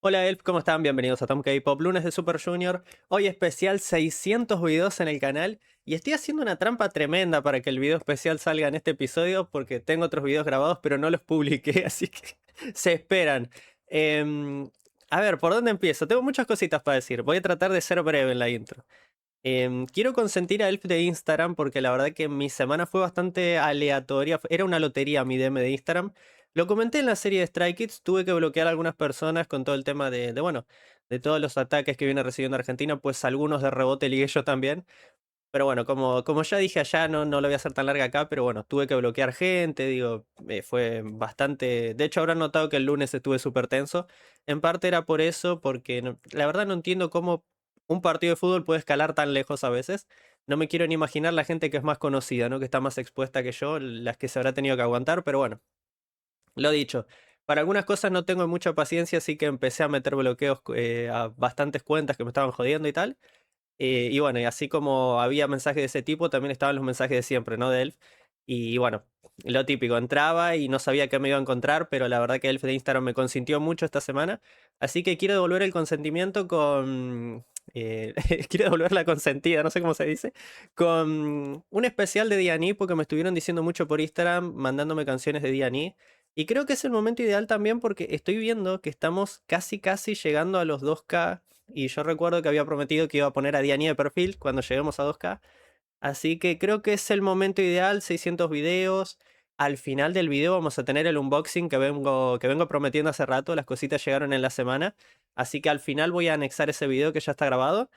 Hola Elf, ¿cómo están? Bienvenidos a Tom K-Pop, lunes de Super Junior. Hoy especial 600 videos en el canal y estoy haciendo una trampa tremenda para que el video especial salga en este episodio porque tengo otros videos grabados pero no los publiqué, así que se esperan. A ver, ¿por dónde empiezo? Tengo muchas cositas para decir, voy a tratar de ser breve en la intro. Quiero consentir a Elf de Instagram porque la verdad que mi semana fue bastante aleatoria. Era una lotería mi DM de Instagram. Lo comenté en la serie de Stray Kids. Tuve que bloquear a algunas personas con todo el tema bueno, de todos los ataques que viene recibiendo Argentina. Pues algunos de rebote ligué yo también. Pero bueno, como ya dije allá, no lo voy a hacer tan larga acá. Pero bueno, tuve que bloquear gente. Digo, fue bastante. De hecho, habrán notado que el lunes estuve súper tenso. En parte era por eso, porque la verdad no entiendo cómo un partido de fútbol puede escalar tan lejos a veces. No me quiero ni imaginar la gente que es más conocida, ¿no? Que está más expuesta que yo, las que se habrá tenido que aguantar, pero bueno, lo dicho. Para algunas cosas no tengo mucha paciencia, así que empecé a meter bloqueos a bastantes cuentas que me estaban jodiendo y tal. Y bueno, y así como había mensajes de ese tipo, también estaban los mensajes de siempre, ¿no? De Elf. Y bueno, lo típico, entraba y no sabía qué me iba a encontrar, pero la verdad que Elf de Instagram me consintió mucho esta semana. Así que quiero devolver el consentimiento con... quiero devolver la consentida, no sé cómo se dice, con un especial de Diani, porque me estuvieron diciendo mucho por Instagram, mandándome canciones de Diani. Y creo que es el momento ideal también porque estoy viendo que estamos casi llegando a los 2K. Y yo recuerdo que había prometido que iba a poner a Diani de perfil cuando lleguemos a 2K. Así que creo que es el momento ideal, 600 videos. Al final del video vamos a tener el unboxing que vengo prometiendo hace rato. Las cositas llegaron en la semana. Así que al final voy a anexar ese video que ya está grabado.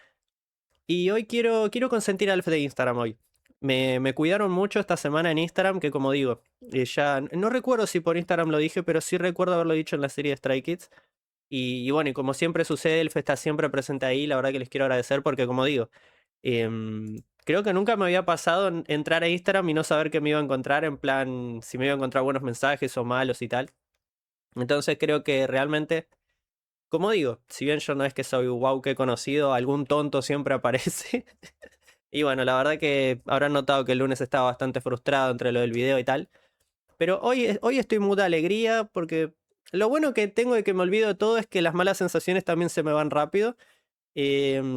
Y hoy quiero consentir al Alf de Instagram hoy. Me cuidaron mucho esta semana en Instagram, que como digo, ya no recuerdo si por Instagram lo dije, pero sí recuerdo haberlo dicho en la serie de Stray Kids. Y bueno, y como siempre sucede, Elf está siempre presente ahí. La verdad que les quiero agradecer porque, como digo, creo que nunca me había pasado entrar a Instagram y no saber qué me iba a encontrar, en plan, si me iba a encontrar buenos mensajes o malos y tal. Entonces creo que realmente, como digo, si bien yo no es que soy wow que he conocido, algún tonto siempre aparece. Y bueno, la verdad que habrán notado que el lunes estaba bastante frustrado entre lo del video y tal. Pero hoy estoy muy de alegría porque lo bueno que tengo de que me olvido de todo es que las malas sensaciones también se me van rápido.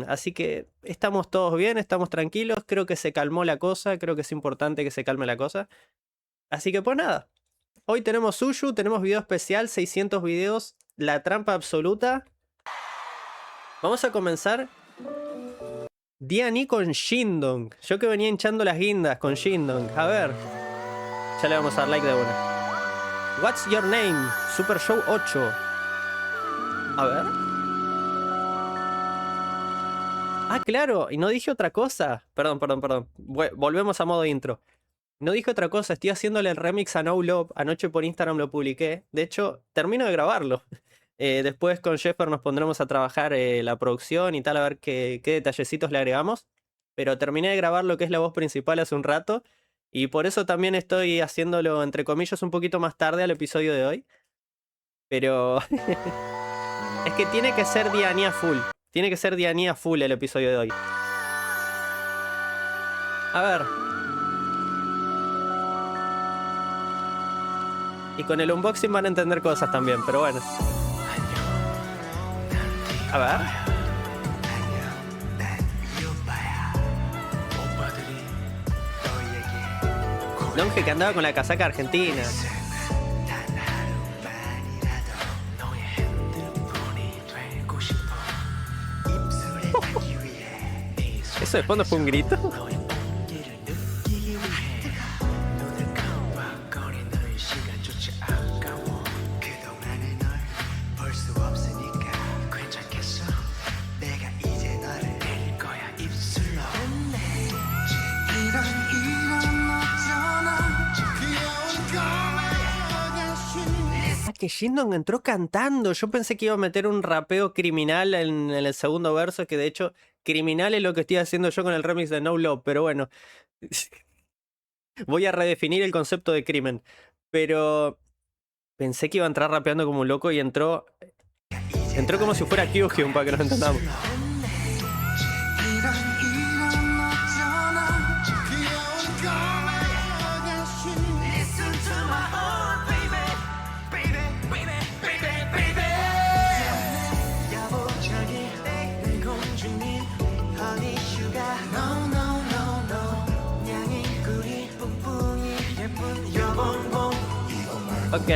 Así que estamos todos bien, estamos tranquilos, creo que se calmó la cosa, creo que es importante que se calme la cosa. Así que pues nada, hoy tenemos Suyu, tenemos video especial, 600 videos, la trampa absoluta. Vamos a comenzar Diani con Shindong. Yo que venía hinchando las guindas con Shindong. A ver, ya le vamos a dar like de una. What's your name? Super Show 8. A ver. Ah, claro, y no dije otra cosa. Perdón. Volvemos a modo intro. No dije otra cosa, estoy haciéndole el remix a No Love. Anoche por Instagram lo publiqué. De hecho, termino de grabarlo. Después con Jeffer nos pondremos a trabajar la producción y tal, a ver qué detallecitos le agregamos. Pero terminé de grabar lo que es la voz principal hace un rato. Y por eso también estoy haciéndolo, entre comillas, un poquito más tarde al episodio de hoy. Pero es que tiene que ser Dianía full. Tiene que ser Dianía full el episodio de hoy. A ver. Y con el unboxing van a entender cosas también, pero bueno. A ver. Longe que andaba con la casaca argentina. ¿Eso de fondo fue un grito? Que Shindong entró cantando. Yo pensé que iba a meter un rapeo criminal en el segundo verso, que de hecho criminal es lo que estoy haciendo yo con el remix de No Love, pero bueno, voy a redefinir el concepto de crimen. Pero pensé que iba a entrar rapeando como un loco y entró como si fuera Kyuhyun, para que nos entendamos. Ok.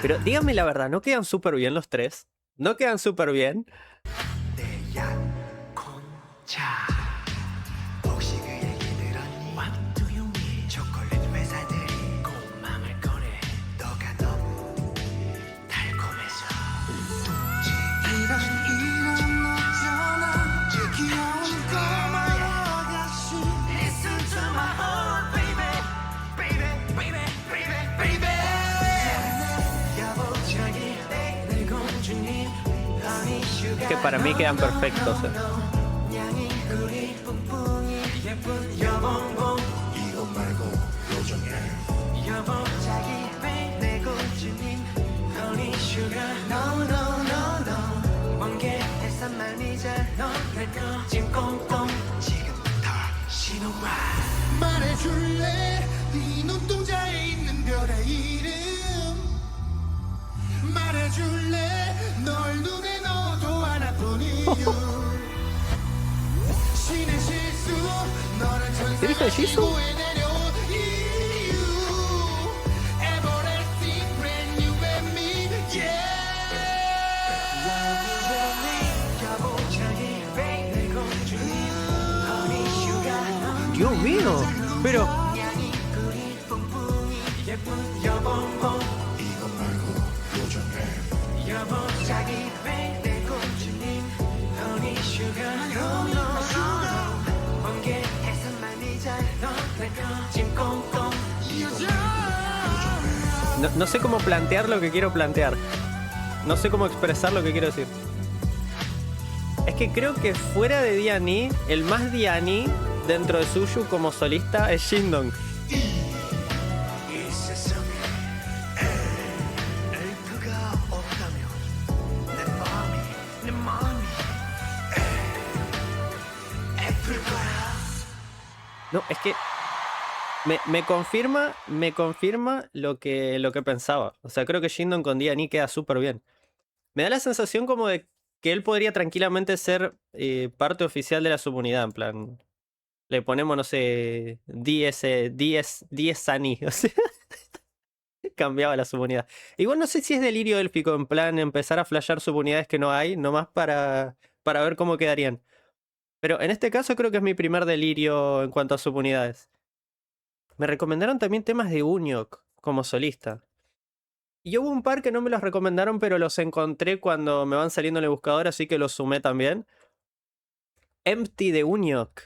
Pero díganme la verdad, ¿no quedan súper bien los tres? ¿No quedan súper bien? Que para mí quedan perfectos. 말해줄래 네 눈동자에 있는 별의 이름 말해줄래 널 눈에 넣어도 하나뿐 이유 신의 실수 너를 천사가 신고해내려온 이유 Everlasting brand new and me yeah Dios mío, pero... No sé cómo plantear lo que quiero plantear. No sé cómo expresar lo que quiero decir. Es que creo que fuera de Diani, el más Diani dentro de Suyu como solista es Shindong. No, es que me confirma lo que pensaba. O sea, creo que Shindong con Diani queda súper bien. Me da la sensación como de que él podría tranquilamente ser parte oficial de la subunidad, en plan... Le ponemos, no sé, 10 Sani, o sea, cambiaba la subunidad. Igual no sé si es delirio élfico, en plan empezar a flashear subunidades que no hay, nomás para ver cómo quedarían. Pero en este caso creo que es mi primer delirio en cuanto a subunidades. Me recomendaron también temas de Unyok como solista. Y hubo un par que no me los recomendaron, pero los encontré cuando me van saliendo en el buscador, así que los sumé también. Empty de Unyok.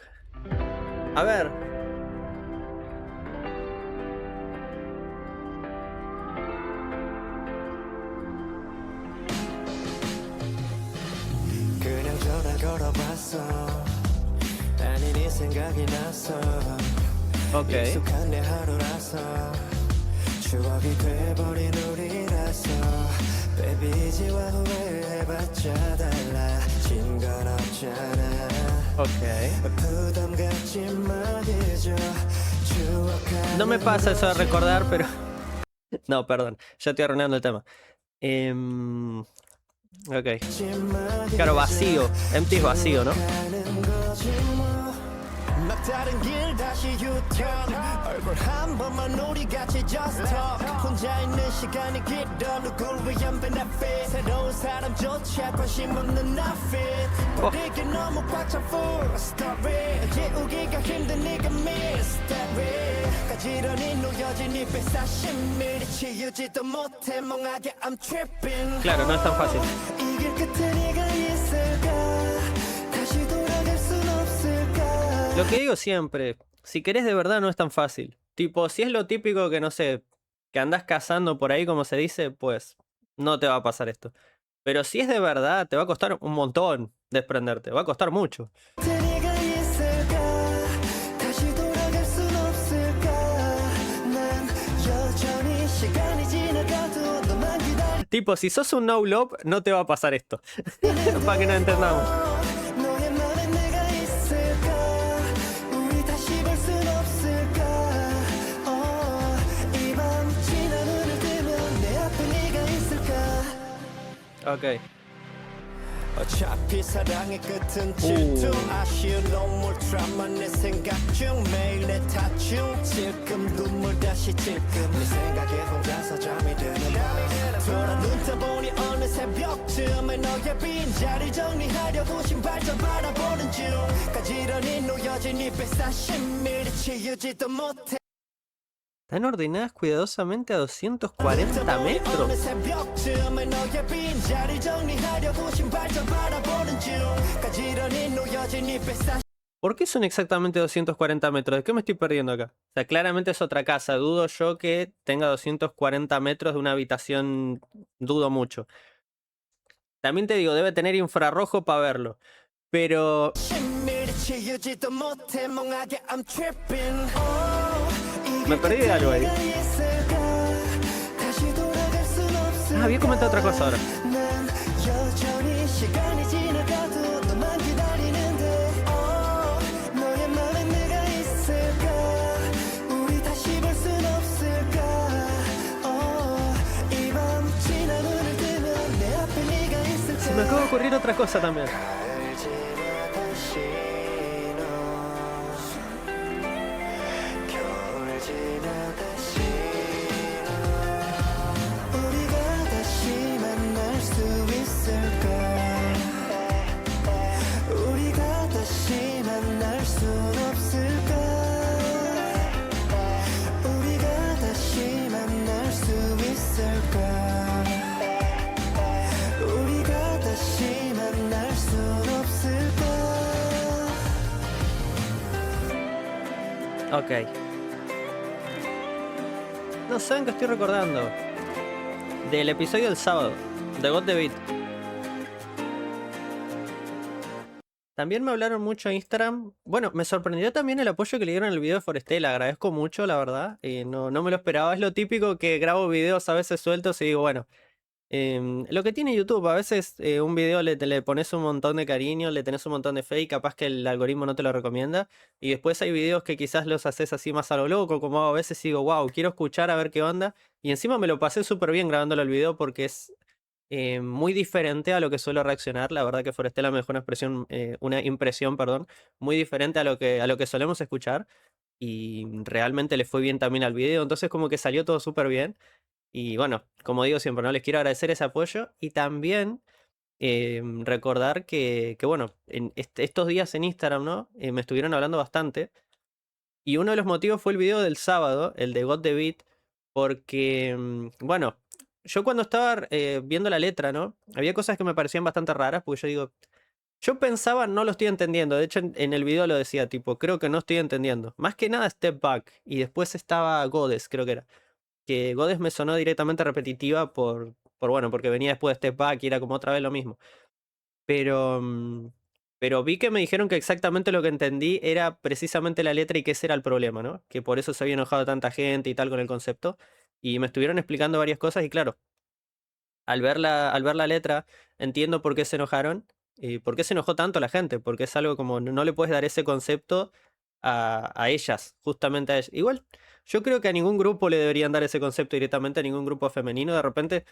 A ver. Ok. Ok. No me pasa eso de recordar, pero... No, perdón. Ya estoy arruinando el tema. Ok. Claro, vacío. Empty es vacío, ¿no? 막다른 길 다시 유턴 얼굴 한 번만 우리 같이 just talk 혼자 있는 시간이 길어 누굴 위한 benefit 새로운 사람조차 관심 없는 outfit 우리에게 너무 꽉 찬 full story 지우기가 힘든 네가 miss that way 가지런히 놓여진 240mm 치우지도 못해 멍하게 I'm tripping Claro, no es tan fácil. 이 길 끝에 네가 있을까 다시 돌아갈 순 없을까. Lo que digo siempre, si querés de verdad no es tan fácil. Tipo, si es lo típico que no sé, que andás cazando por ahí como se dice, pues no te va a pasar esto. Pero si es de verdad, te va a costar un montón desprenderte, va a costar mucho. Tipo, si sos un no love, no te va a pasar esto. Para que no entendamos. Ok. 어차피 사랑의 끝은 질투 아쉬운 눈물 드라마 내 생각 중 매일 내 탓중 질끔 눈물 다시 질끔 네 생각에 혼자서 잠이 드는 밤 돌아 눈 떠보니 어느 새벽쯤에 너의 빈자리 정리하려고 신발장 바라보는 중 가지런히 놓여진 이 140mm 치우지도 못해 Están ordenadas cuidadosamente a 240 metros. ¿Por qué son exactamente 240 metros? ¿De qué me estoy perdiendo acá? O sea, claramente es otra casa. Dudo yo que tenga 240 metros de una habitación. Dudo mucho. También te digo, debe tener infrarrojo para verlo. Pero... me perdí de algo ahí. Ah, había comentado otra cosa ahora. Se me acaba de ocurrir otra cosa también. Ok. No saben que estoy recordando del episodio del sábado de God the Beat. También me hablaron mucho en Instagram. Bueno, me sorprendió también el apoyo que le dieron al video de Forestel. Agradezco mucho, la verdad. No me lo esperaba. Es lo típico que grabo videos a veces sueltos y digo, bueno, lo que tiene YouTube, a veces un video le pones un montón de cariño, le tenés un montón de fe y capaz que el algoritmo no te lo recomienda. Y después hay videos que quizás los haces así más a lo loco, como hago a veces y digo, wow, quiero escuchar a ver qué onda. Y encima me lo pasé súper bien grabándolo el video porque es muy diferente a lo que suelo reaccionar. La verdad que Forestella me dejó una impresión, perdón, muy diferente a lo que solemos escuchar. Y realmente le fue bien también al video, entonces como que salió todo súper bien. Y bueno, como digo siempre, ¿no? Les quiero agradecer ese apoyo y también recordar que bueno, en estos días en Instagram, ¿no? Me estuvieron hablando bastante. Y uno de los motivos fue el video del sábado, el de God the Beat, porque, bueno, yo cuando estaba viendo la letra, ¿no? Había cosas que me parecían bastante raras, porque yo digo, yo pensaba, no lo estoy entendiendo. De hecho, en el video lo decía, tipo, creo que no estoy entendiendo. Más que nada Step Back. Y después estaba Goddess, creo que era. Que Goddess me sonó directamente repetitiva bueno, porque venía después de Step Back y era como otra vez lo mismo. Pero vi que me dijeron que exactamente lo que entendí era precisamente la letra y que ese era el problema, ¿no? Que por eso se había enojado tanta gente y tal con el concepto. Y me estuvieron explicando varias cosas y claro, al ver la letra entiendo por qué se enojaron y por qué se enojó tanto la gente, porque es algo como no le puedes dar ese concepto a ellas, justamente a ellas. Igual, yo creo que a ningún grupo le deberían dar ese concepto directamente, a ningún grupo femenino. De repente,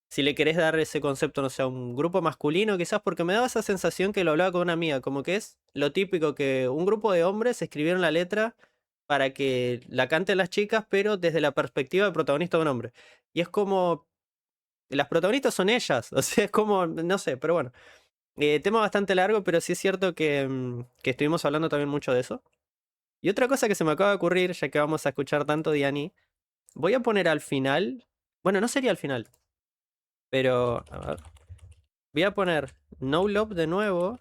si le querés dar ese concepto, no sé, a un grupo masculino, quizás porque me daba esa sensación que lo hablaba con una amiga, como que es lo típico que un grupo de hombres escribieron la letra para que la canten las chicas, pero desde la perspectiva del protagonista de un hombre. Y es como, las protagonistas son ellas, o sea, es como, no sé, pero bueno. Tema bastante largo, pero sí es cierto que estuvimos hablando también mucho de eso. Y otra cosa que se me acaba de ocurrir, ya que vamos a escuchar tanto Diani, voy a poner al final, bueno, no sería al final, pero a ver, voy a poner No Love de nuevo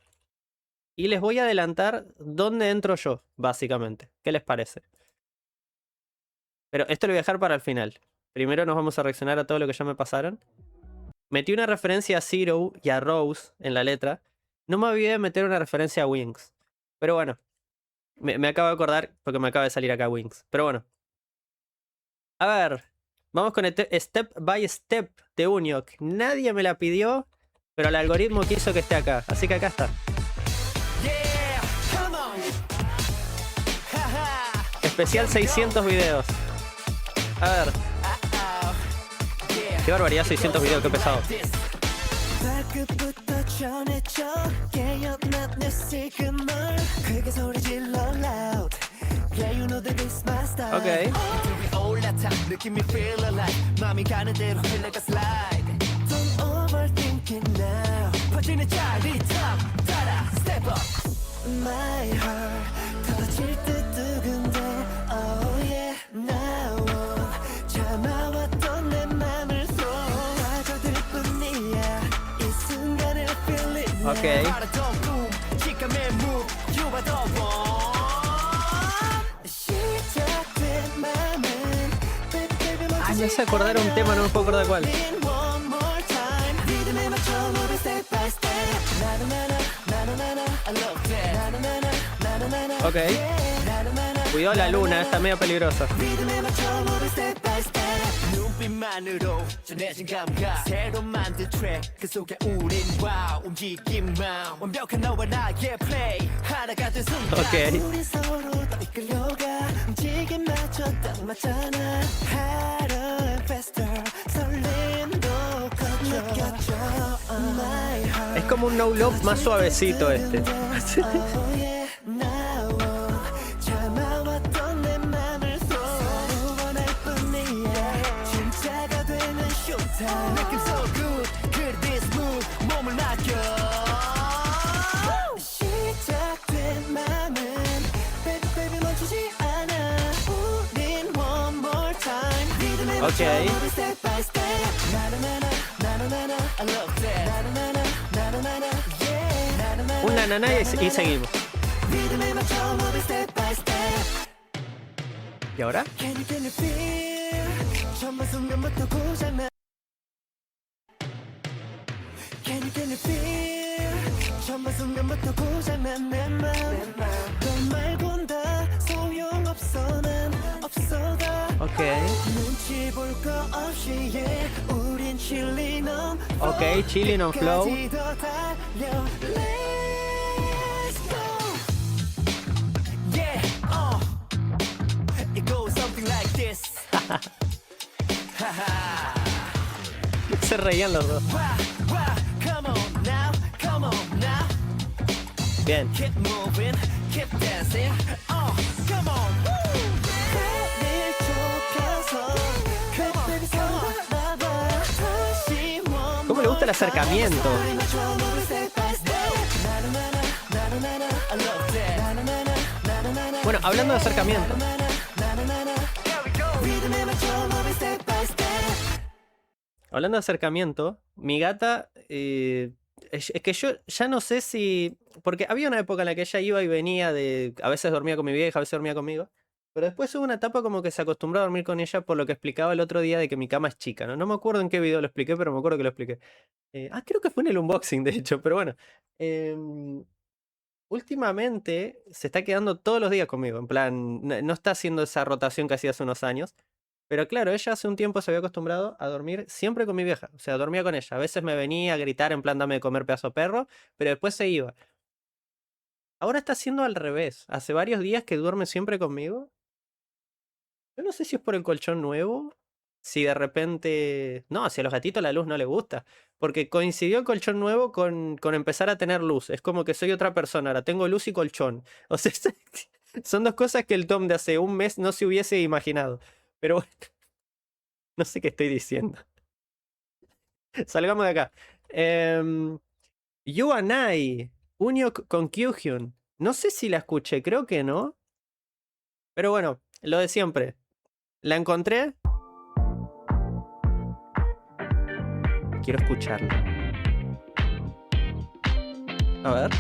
y les voy a adelantar dónde entro yo, básicamente. ¿Qué les parece? Pero esto lo voy a dejar para el final. Primero nos vamos a reaccionar a todo lo que ya me pasaron. Metí una referencia a Zero y a Rose en la letra. No me olvidé de meter una referencia a Wings. Pero bueno, me acabo de acordar porque me acaba de salir acá Wings. Pero bueno. A ver, vamos con el Step by Step de Uniok. Nadie me la pidió, pero el algoritmo quiso que esté acá. Así que acá está. Especial 600 videos. A ver. Qué barbaridad, 600 videos, qué pesado. 발끝부터 전해져 깨어난 내 시그널 크게 소리 질러 loud Yeah you know that it's my style Ok. 위에 올라타 느낌이 feel alive 맘이 가는 대로 흘러가 slide Don't overthink it now 퍼지는 짜릿함 따라 step up My heart 터질 듯 두근데 Oh yeah now 참아왔던 내 맘을 쏟아져들 뿐이야 이 순간을 feel it now Ok. 바라던 꿈 직감의 move You are the one 시작된 맘은 Baby baby Ah, me hace acordar un tema, no me puedo acordar cuál. One more time 리듬에 맞춰 moving step by step 나나나나 나나나나 I love that 나나나나 나나나나 Ok. Cuidado la luna, está medio peligrosa. 리듬에 맞춰 moving step by step 눈빛만으로 전해진 감각 새로 만든 트랙 그 속에 우린 wow 움직임만 완벽한 너와 나의 play 하나가 된 순간 Ok. 우린 서로 더 이끌려가 움직임 맞춰 딱 맞잖아 Harder and faster 설렘도 커져 느껴져 My heart Es como un no love más suavecito este. Oh yeah now 참아왔던 내 맘을 서로 원할 뿐이야 진짜가 되는 showtime 느낌 so good 그래 this move 몸을 맡겨 시작된 맘은 Baby baby 멈추지 않아 우린 one more time 리듬에 맞춰 Okay. 우리 step by step 나나나나 나나나나 I love that 나나나나 나나나나 yeah 나나나나 Un nananá y seguimos. 리듬에 맞춰 moving step by step ¿Y ahora? Can you feel 처음 순간부터 고장나 Can you feel 처음 순간부터 고장난 내 맘 너 말곤 다 소용없어 난 없어 다 Ok. 눈치 볼 거 없이 yeah 우린 chillin' on Ok, chilling on flow. 끝까지 더 달려 Let's go Yeah It goes something like this Se reían los dos. Come on now come on now Bien. Keep moving keep dancing come on 내일 좁혀서 baby 손봐봐 다시 one ¿Cómo le gusta el acercamiento? Bueno, hablando de acercamiento. Hablando de acercamiento, mi gata, es que yo ya no sé si... Porque había una época en la que ella iba y venía de... A veces dormía con mi vieja, a veces dormía conmigo. Pero después hubo una etapa como que se acostumbró a dormir con ella por lo que explicaba el otro día de que mi cama es chica, ¿no? No me acuerdo en qué video lo expliqué, pero me acuerdo que lo expliqué. Creo que fue en el unboxing, de hecho, pero bueno. Últimamente se está quedando todos los días conmigo, en plan, no está haciendo esa rotación que hacía hace unos años. Pero claro, ella hace un tiempo se había acostumbrado a dormir siempre con mi vieja. O sea, dormía con ella. A veces me venía a gritar en plan dame de comer pedazo de perro, pero después se iba. Ahora está haciendo al revés. Hace varios días que duerme siempre conmigo. Yo no sé si es por el colchón nuevo. Si de repente... No, si a los gatitos la luz no les gusta. Porque coincidió el colchón nuevo con empezar a tener luz. Es como que soy otra persona. Ahora tengo luz y colchón. O sea, son dos cosas que el Tom de hace un mes no se hubiese imaginado. Pero bueno, no sé qué estoy diciendo. Salgamos de acá. You and I, Unio con Kyuhyun. No sé si la escuché, creo que no. Pero bueno, lo de siempre. La encontré. Quiero escucharla. A ver.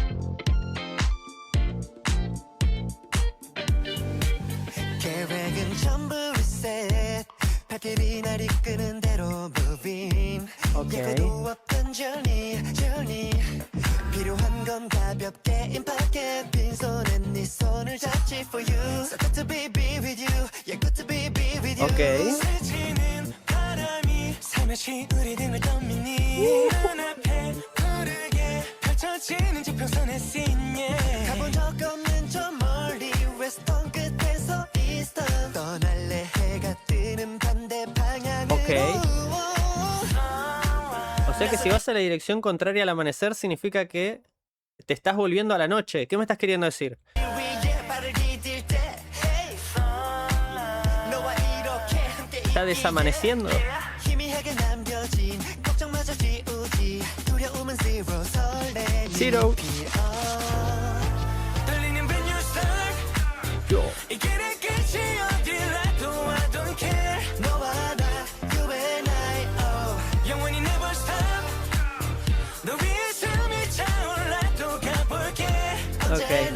계획은 전부 reset 발길이 날 이끄는 대로 moving 오케이. 예고도 없던 journey 필요한 건 가볍게 임팩해 빈손에 네 손을 잡지 for you So good to be with you Yeah good to be with you 오케이. 스치는 바람이 살며시 우리 등을 떠미니 눈앞에 푸르게 펼쳐지는 지평선의 scene 가본 적 없는 저 멀리 웨스턴 끝에서 이스턴 떠날래 해가 뜨는 반대 방향으로 오케이. O O sea que si vas a la dirección contraria al amanecer significa que te estás volviendo a la noche. ¿Qué me estás queriendo decir? ¿Está desamaneciendo? Zero. Yo. Okay.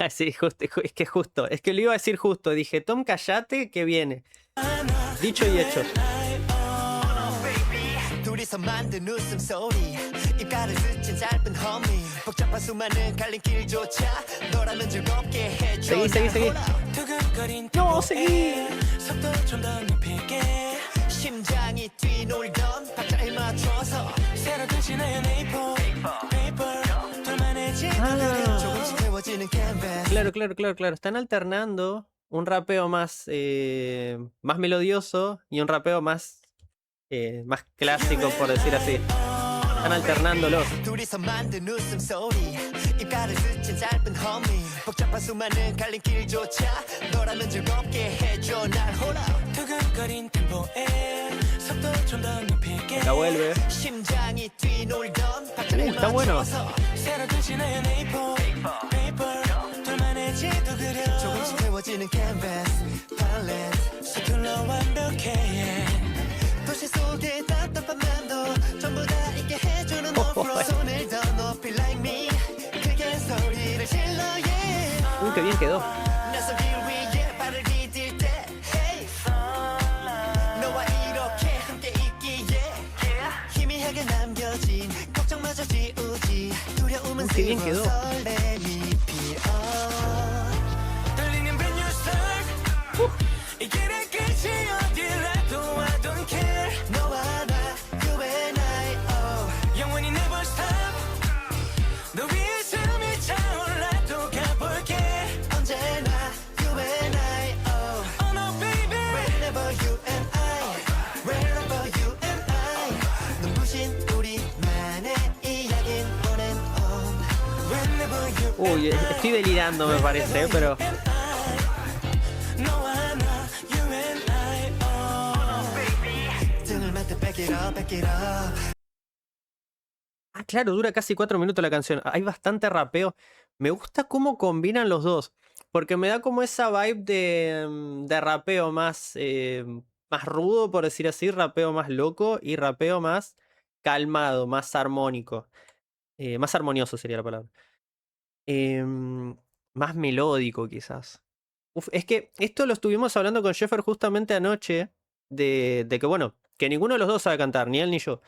Sí, justo, es que justo. Es que lo iba a decir justo. Dije, Tom, callate que viene. Dicho y hecho. Seguí, seguí, seguí. No, seguí. Claro, claro, claro, claro. Están alternando un rapeo más, más melodioso y un rapeo más, más clásico, por decir así. Están alternándolos. Acá vuelve. Está bueno. Qué bien quedó. Qué bien quedó. Uy, estoy delirando me parece, pero... Ah, claro, dura casi 4 minutos la canción. Hay bastante rapeo. Me gusta cómo combinan los dos. Porque me da como esa vibe de rapeo más, más rudo, por decir así. Rapeo más loco y rapeo más calmado, más armónico. Más armonioso sería la palabra. Más melódico quizás. Uf, es que esto lo estuvimos hablando con Jeffer justamente anoche. De que bueno, que ninguno de los dos sabe cantar, ni él ni yo.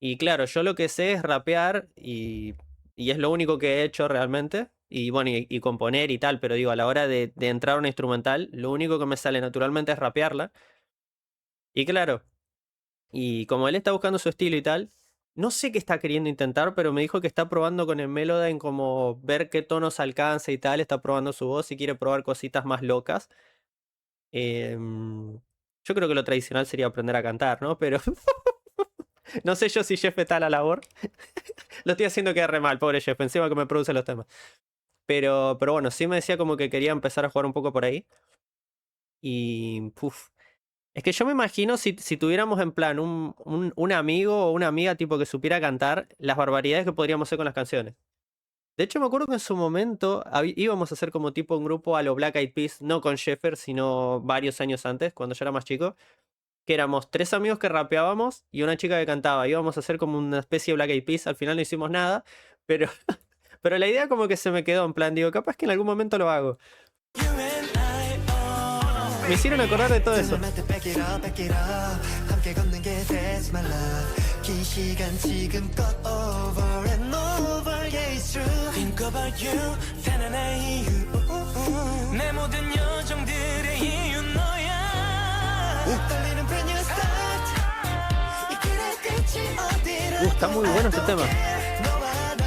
Y claro, yo lo que sé es rapear y es lo único que he hecho realmente. Y bueno, y componer y tal, pero digo, a la hora de entrar a una instrumental, lo único que me sale naturalmente es rapearla. Y claro, y como él está buscando su estilo y tal, no sé qué está queriendo intentar, pero me dijo que está probando con el Melodyne como ver qué tonos alcanza y tal, está probando su voz y quiere probar cositas más locas. Yo creo que lo tradicional sería aprender a cantar, ¿no? Pero no sé yo si Jeff está a la labor. Lo estoy haciendo quedar re mal, pobre Jeff, encima que me produce los temas. Pero bueno, sí me decía como que quería empezar a jugar un poco por ahí. Y... Puf. Es que yo me imagino si tuviéramos en plan un amigo o una amiga tipo que supiera cantar, las barbaridades que podríamos hacer con las canciones. De hecho, me acuerdo que en su momento íbamos a hacer como tipo un grupo a lo Black Eyed Peas, no con Sheffer, sino varios años antes, cuando yo era más chico, que éramos 3 amigos que rapeábamos y una chica que cantaba. Íbamos a hacer como una especie de Black Eyed Peas, al final no hicimos nada, pero, pero la idea como que se me quedó en plan, digo, capaz que en algún momento lo hago. Me hicieron acordar de todo eso. 내 모든 여정들의 이유 너야 떨리는 brand new start 이 길의 끝이 어디로 Está muy bueno este tema. 너와 나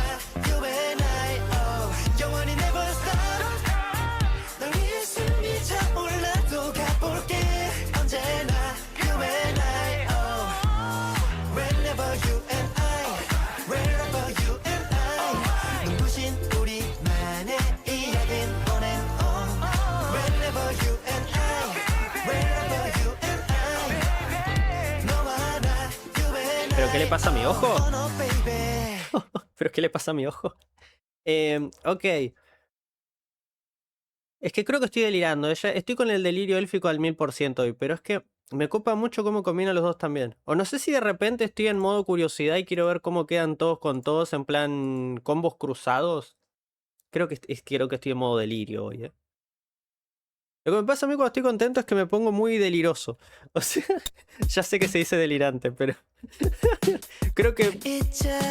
you and I 영원히 never stop 널 위해 숨이 차올라도 가볼게 언제나 you and I whenever you and I wherever you and I 눈부신 우리만의 이야기는 on and on whenever you and I wherever you and I 너와 나 you and I ¿Pero qué le pasa a mi ojo? oh no baby ¿Pero qué le pasa a mi ojo? Ok. Es que creo que estoy delirando. Estoy con el delirio élfico al 1000% hoy, pero es que me copa mucho cómo combinan los dos también. O no sé si de repente estoy en modo curiosidad y quiero ver cómo quedan todos con todos en plan combos cruzados. Creo que estoy en modo delirio hoy, ¿eh? Lo que me pasa a mí cuando estoy contento es que me pongo muy deliroso. O sea, ya sé que se dice delirante, pero creo que...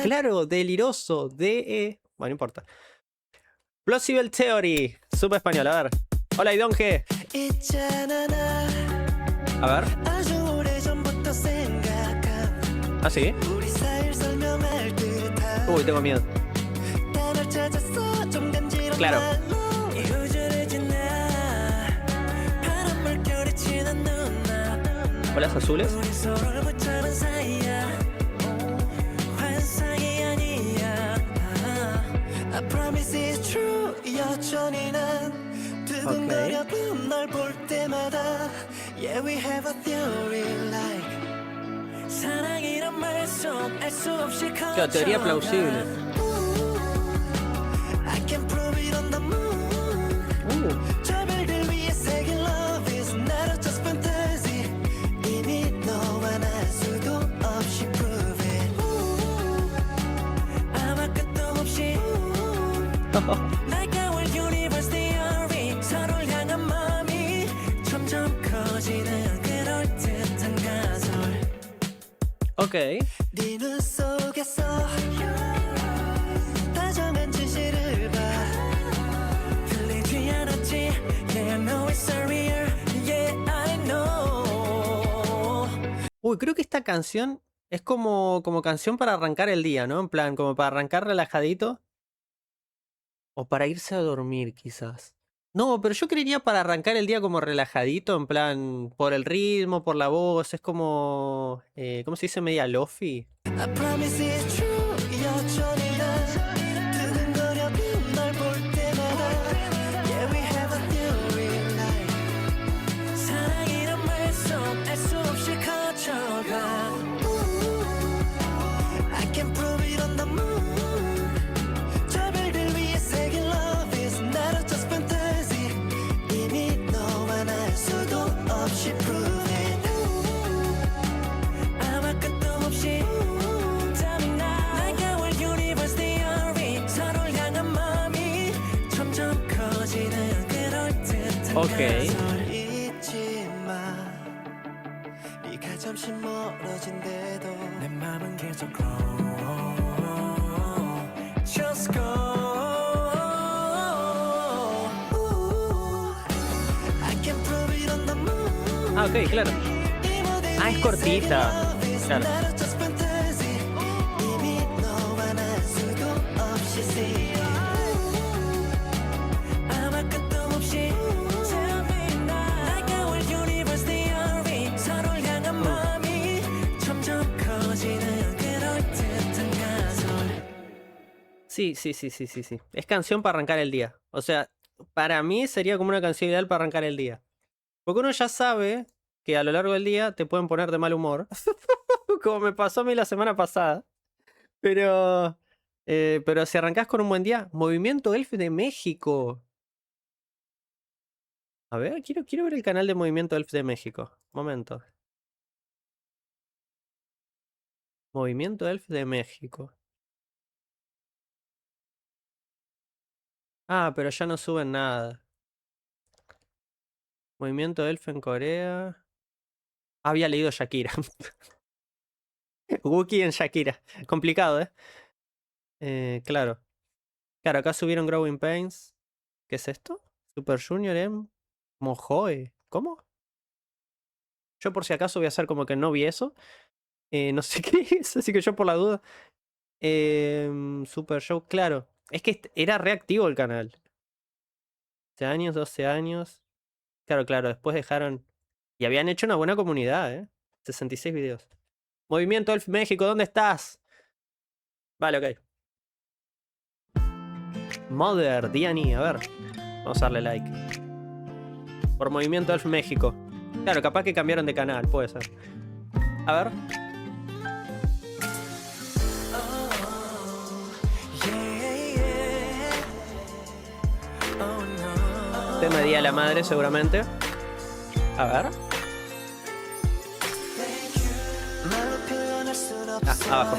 Claro, deliroso. Bueno, no importa. Plausible Theory. Supe español, a ver. Hola, Idonge. A ver. ¿Ah, sí? Uy, tengo miedo. Claro. Olas azules. Claro, teoría plausible. 저별들 위해 새긴 love is not just fantasy 이미 너와 나 수도 없이 prove it 아마 끝도 없이 날까올 universe theory 서로를 향한 마음이 점점 커지는 그럴듯한 가설 Ok. 네 눈 속에서 다정한 진실을 봐 들리지 않았지 Yeah I know it's surreal Yeah I know Uy, creo que esta canción es como canción para arrancar el día, ¿no? En plan, como para arrancar relajadito. O para irse a dormir, quizás. No, pero yo creería para arrancar el día como relajadito, en plan, por el ritmo, por la voz. Es como... ¿cómo se dice? Media lofi. I promise it's true 여전히나 두근거려 널 볼 때마다 Yeah we have a theory like 사랑이란 말속 알 수 없이 커져가 I can prove it on the moon 저별들 위해 새긴 love is not just fantasy 이미 너와 나 수도 없이 prove it 아마 끝도 없이 잠이 나 날까올 universe theory 서로를 향한 마음이 점점 커지는 그럴듯한 오케이. 가설 잊지 마 네가 잠시 멀어진대도 내 맘은 계속 grow Just go I can prove it on the moon Ah, ok, claro. Ah, es cortita. Claro. Sí, sí, sí, sí, sí, sí. Es canción para arrancar el día. O sea, para mí sería como una canción ideal para arrancar el día. Porque uno ya sabe que a lo largo del día te pueden poner de mal humor. Como me pasó a mí la semana pasada. Pero si arrancás con un buen día, Movimiento Elf de México. A ver, quiero ver el canal de Movimiento Elf de México. Momento. Movimiento Elf de México. Ah, pero ya no suben nada. Movimiento Elf en Corea. Había leído Shakira. Wookiee en Shakira. Complicado, ¿eh? Claro. Claro, acá subieron Growing Pains. ¿Qué es esto? Super Junior en Mojoe. ¿Cómo? Yo por si acaso voy a hacer como que no vi eso. No sé qué es, así que yo por la duda. Super Show, claro. Es que era reactivo el canal. 12 años, 12 años. Claro, claro, después dejaron. Y habían hecho una buena comunidad, ¿eh? 66 videos. Movimiento Elf México, ¿dónde estás? Vale, ok. Mother, Diani, a ver. Vamos a darle like. Por Movimiento Elf México. Claro, capaz que cambiaron de canal, puede ser. A ver. Tema de Día de la Madre, seguramente. A ver. Ah, abajo.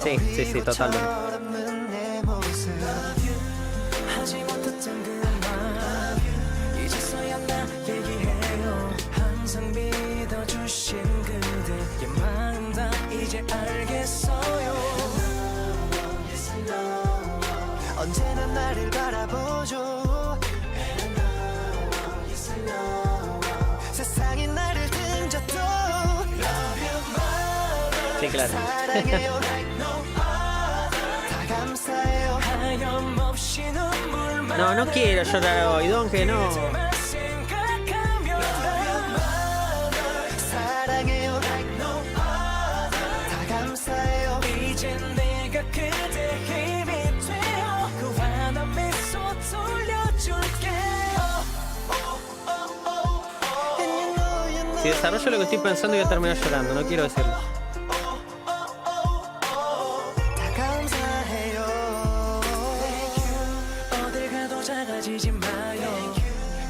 Sí, sí, sí, totalmente. 언제나 나를 바라보죠. 세상이 나를 등져도 Sí, claro. 사랑해요. 다 감사해요. 하염없이 눈물만 No, no quiero llorar hoy, Don, que no. 사랑해요. 다 감사해요. 이젠 내가 그대 힘이 되어 그 환한 미소 돌려줄게요. Si desarrollo lo que estoy pensando, voy a terminar llorando, no quiero decirlo. 다 감사해요. 어딜 가도 작아지지 마요.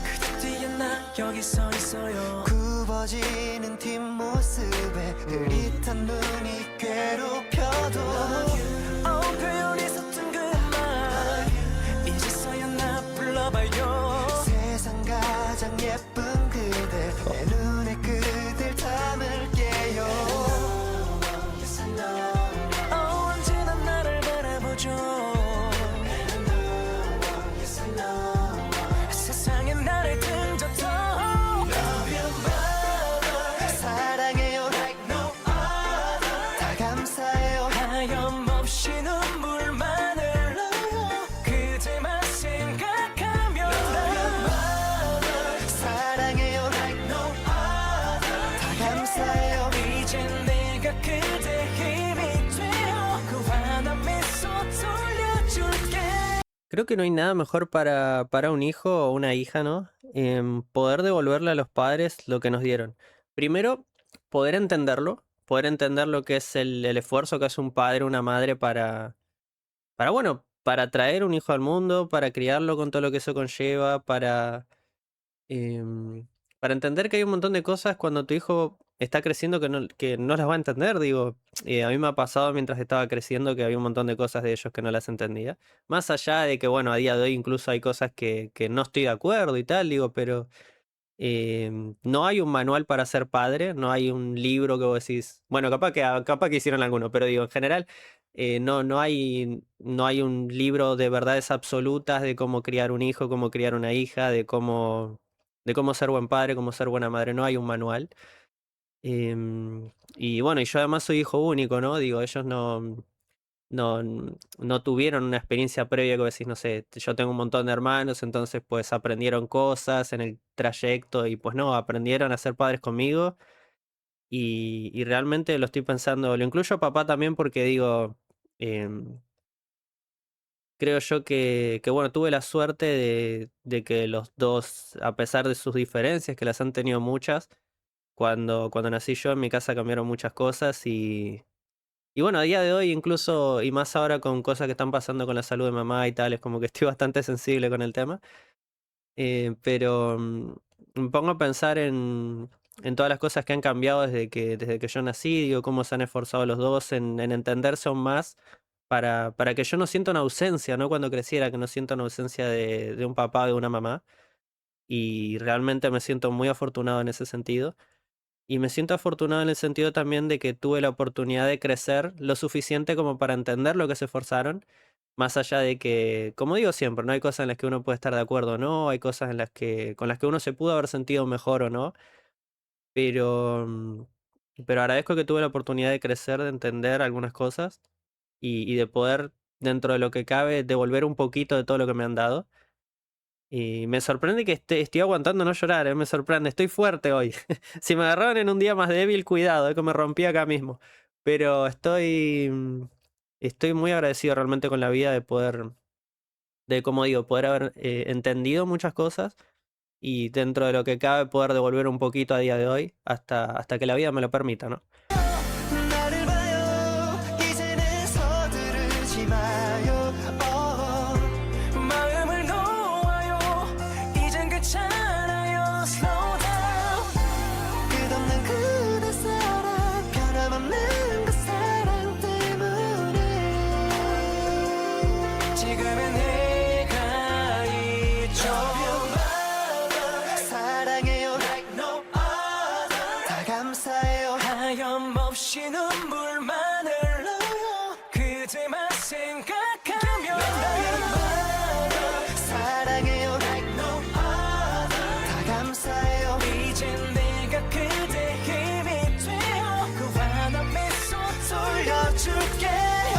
그대 뒤에 나 여기 서 있어요. 굽어지는 뒷모습에 흐릿한 눈이 괴롭혀도 표현이 서툰 그말 이제서야 나 불러봐요. 세상 가장 예쁜 그대 내 눈에 그댈 담을게요. 언제나 나를 바라보죠. 세상에 나를 등져도 사랑해요. 다 감사해요. 하염없이 눈물만 흘러요. 그대만 생각하면 사랑해요. 다 감사해요. 이젠 내가 그대 힘이 되어 그 환한 미소 돌려줄게. Creo que no hay nada mejor para un hijo o una hija, ¿no? Poder devolverle a los padres lo que nos dieron. Primero, poder entender lo que es el esfuerzo que hace un padre o una madre bueno, para traer un hijo al mundo, para criarlo con todo lo que eso conlleva, em, para entender que hay un montón de cosas cuando tu hijo está creciendo que no las va a entender, digo. A mí me ha pasado mientras estaba creciendo que había un montón de cosas de ellos que no las entendía. Más allá de que, bueno, a día de hoy incluso hay cosas que no estoy de acuerdo y tal, digo, pero no hay un manual para ser padre, no hay un libro que vos decís, bueno, capaz que hicieron alguno, pero digo, en general, no hay un libro de verdades absolutas de cómo criar un hijo, cómo criar una hija, de cómo ser buen padre, cómo ser buena madre, no hay un manual. Y bueno, y yo además soy hijo único, ¿no? Digo, ellos no tuvieron una experiencia previa que vos decís, no sé, yo tengo un montón de hermanos, entonces pues aprendieron cosas en el trayecto y pues no, aprendieron a ser padres conmigo y realmente lo estoy pensando, lo incluyo a papá también porque digo, em, creo yo que bueno, tuve la suerte de que los dos, a pesar de sus diferencias, que las han tenido muchas, cuando nací yo en mi casa cambiaron muchas cosas y bueno, a día de hoy incluso, y más ahora con cosas que están pasando con la salud de mamá y tal, es como que estoy bastante sensible con el tema. Pero me pongo a pensar en todas las cosas que han cambiado desde que yo nací, digo, cómo se han esforzado los dos en entenderse aún más para que yo no sienta una ausencia, ¿no? Cuando creciera, que no sienta una ausencia de un papá o de una mamá. Y realmente me siento muy afortunado en ese sentido. Y me siento afortunado en el sentido también de que tuve la oportunidad de crecer lo suficiente como para entender lo que se esforzaron, más allá de que, como digo siempre, no hay cosas en las que uno puede estar de acuerdo o no, hay cosas en las que, con las que uno se pudo haber sentido mejor o no, pero, pero agradezco que tuve la oportunidad de crecer, de entender algunas cosas y de poder, dentro de lo que cabe, devolver un poquito de todo lo que me han dado. Y me sorprende que estoy aguantando no llorar, me sorprende, estoy fuerte hoy. Si me agarraban en un día más débil, cuidado, que me rompí acá mismo. Pero estoy muy agradecido realmente con la vida de poder, de como digo, poder haber entendido muchas cosas y dentro de lo que cabe poder devolver un poquito a día de hoy hasta que la vida me lo permita, ¿no? 나를 봐요 이제는 서두르지 마요 마음을 놓아요 이젠 괜찮아요 Slow down 끝없는 그대 사랑 변함없는 그 사랑 때문에 지금의 내가 있죠 사랑해요 like no other 다 감사해요 하염없이 눈물만 흘러요 그대만 생각하면 사랑해요 like no other 다 감사해요 이젠 내가 그대 힘이 되어 그 환한 미소 돌려줄게요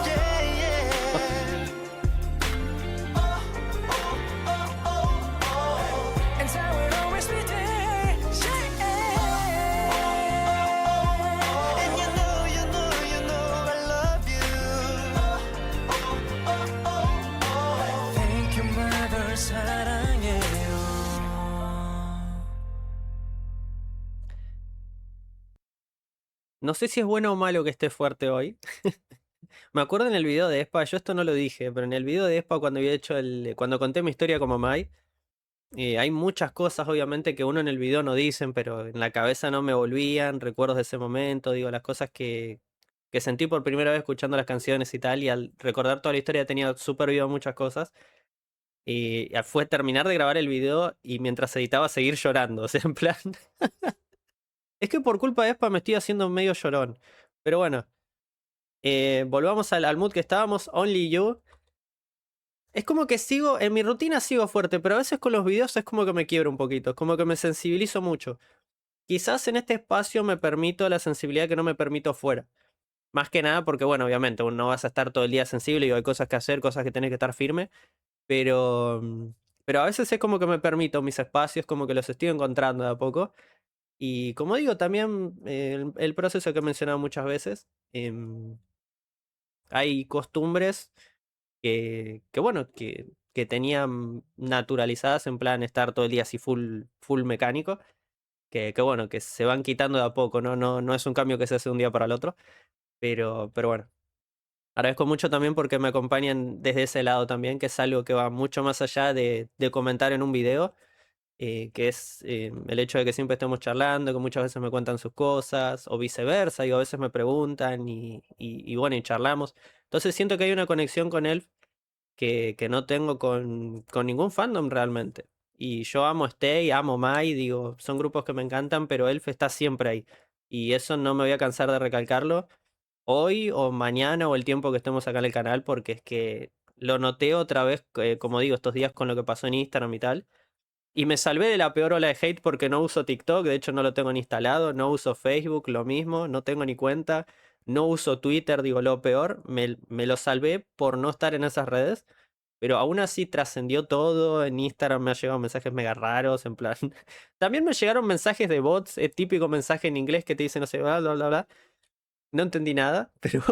yeah, yeah. And I will always be there yeah. And you know I love you Thank you mother 사랑해요 No sé si es bueno o malo que esté fuerte hoy. Me acuerdo en el video de Espa, yo esto no lo dije, pero en el video de Espa cuando había hecho cuando conté mi historia como Mai, hay muchas cosas obviamente que uno en el video no dicen, pero en la cabeza no me volvían, recuerdos de ese momento, digo, las cosas que sentí por primera vez escuchando las canciones y tal, y al recordar toda la historia tenía súper vivo muchas cosas. Y fue terminar de grabar el video y mientras editaba seguir llorando, o sea, en plan... Es que por culpa de Espa me estoy haciendo medio llorón. Pero bueno, volvamos al mood que estábamos, Only You. Es como que sigo, en mi rutina sigo fuerte, pero a veces con los videos es como que me quiebro un poquito, es como que me sensibilizo mucho. Quizás en este espacio me permito la sensibilidad que no me permito fuera. Más que nada porque, bueno, obviamente, uno no vas a estar todo el día sensible y hay cosas que hacer, cosas que tenés que estar firme, pero, pero a veces es como que me permito mis espacios, como que los estoy encontrando de a poco. Y como digo, también el proceso que he mencionado muchas veces, hay costumbres que bueno, que tenían naturalizadas en plan estar todo el día así full mecánico, que bueno, que se van quitando de a poco, ¿no? No es un cambio que se hace de un día para el otro, pero bueno. Agradezco mucho también porque me acompañan desde ese lado también, que es algo que va mucho más allá de comentar en un video, que es el hecho de que siempre estemos charlando, que muchas veces me cuentan sus cosas, o viceversa, y a veces me preguntan y bueno, y charlamos. Entonces siento que hay una conexión con él que no tengo con ningún fandom realmente. Y yo amo Stay, amo Mai, digo, son grupos que me encantan, pero Elf está siempre ahí. Y eso no me voy a cansar de recalcarlo hoy o mañana o el tiempo que estemos acá en el canal, porque es que lo noté otra vez, como digo, estos días con lo que pasó en Instagram y tal. Y me salvé de la peor ola de hate porque no uso TikTok, de hecho no lo tengo ni instalado, no uso Facebook, lo mismo, no tengo ni cuenta, no uso Twitter, digo lo peor, me lo salvé por no estar en esas redes, pero aún así trascendió todo, en Instagram me han llegado mensajes mega raros, en plan... También me llegaron mensajes de bots, el típico mensaje en inglés que te dice no sé, bla, bla, bla, bla. No entendí nada, pero,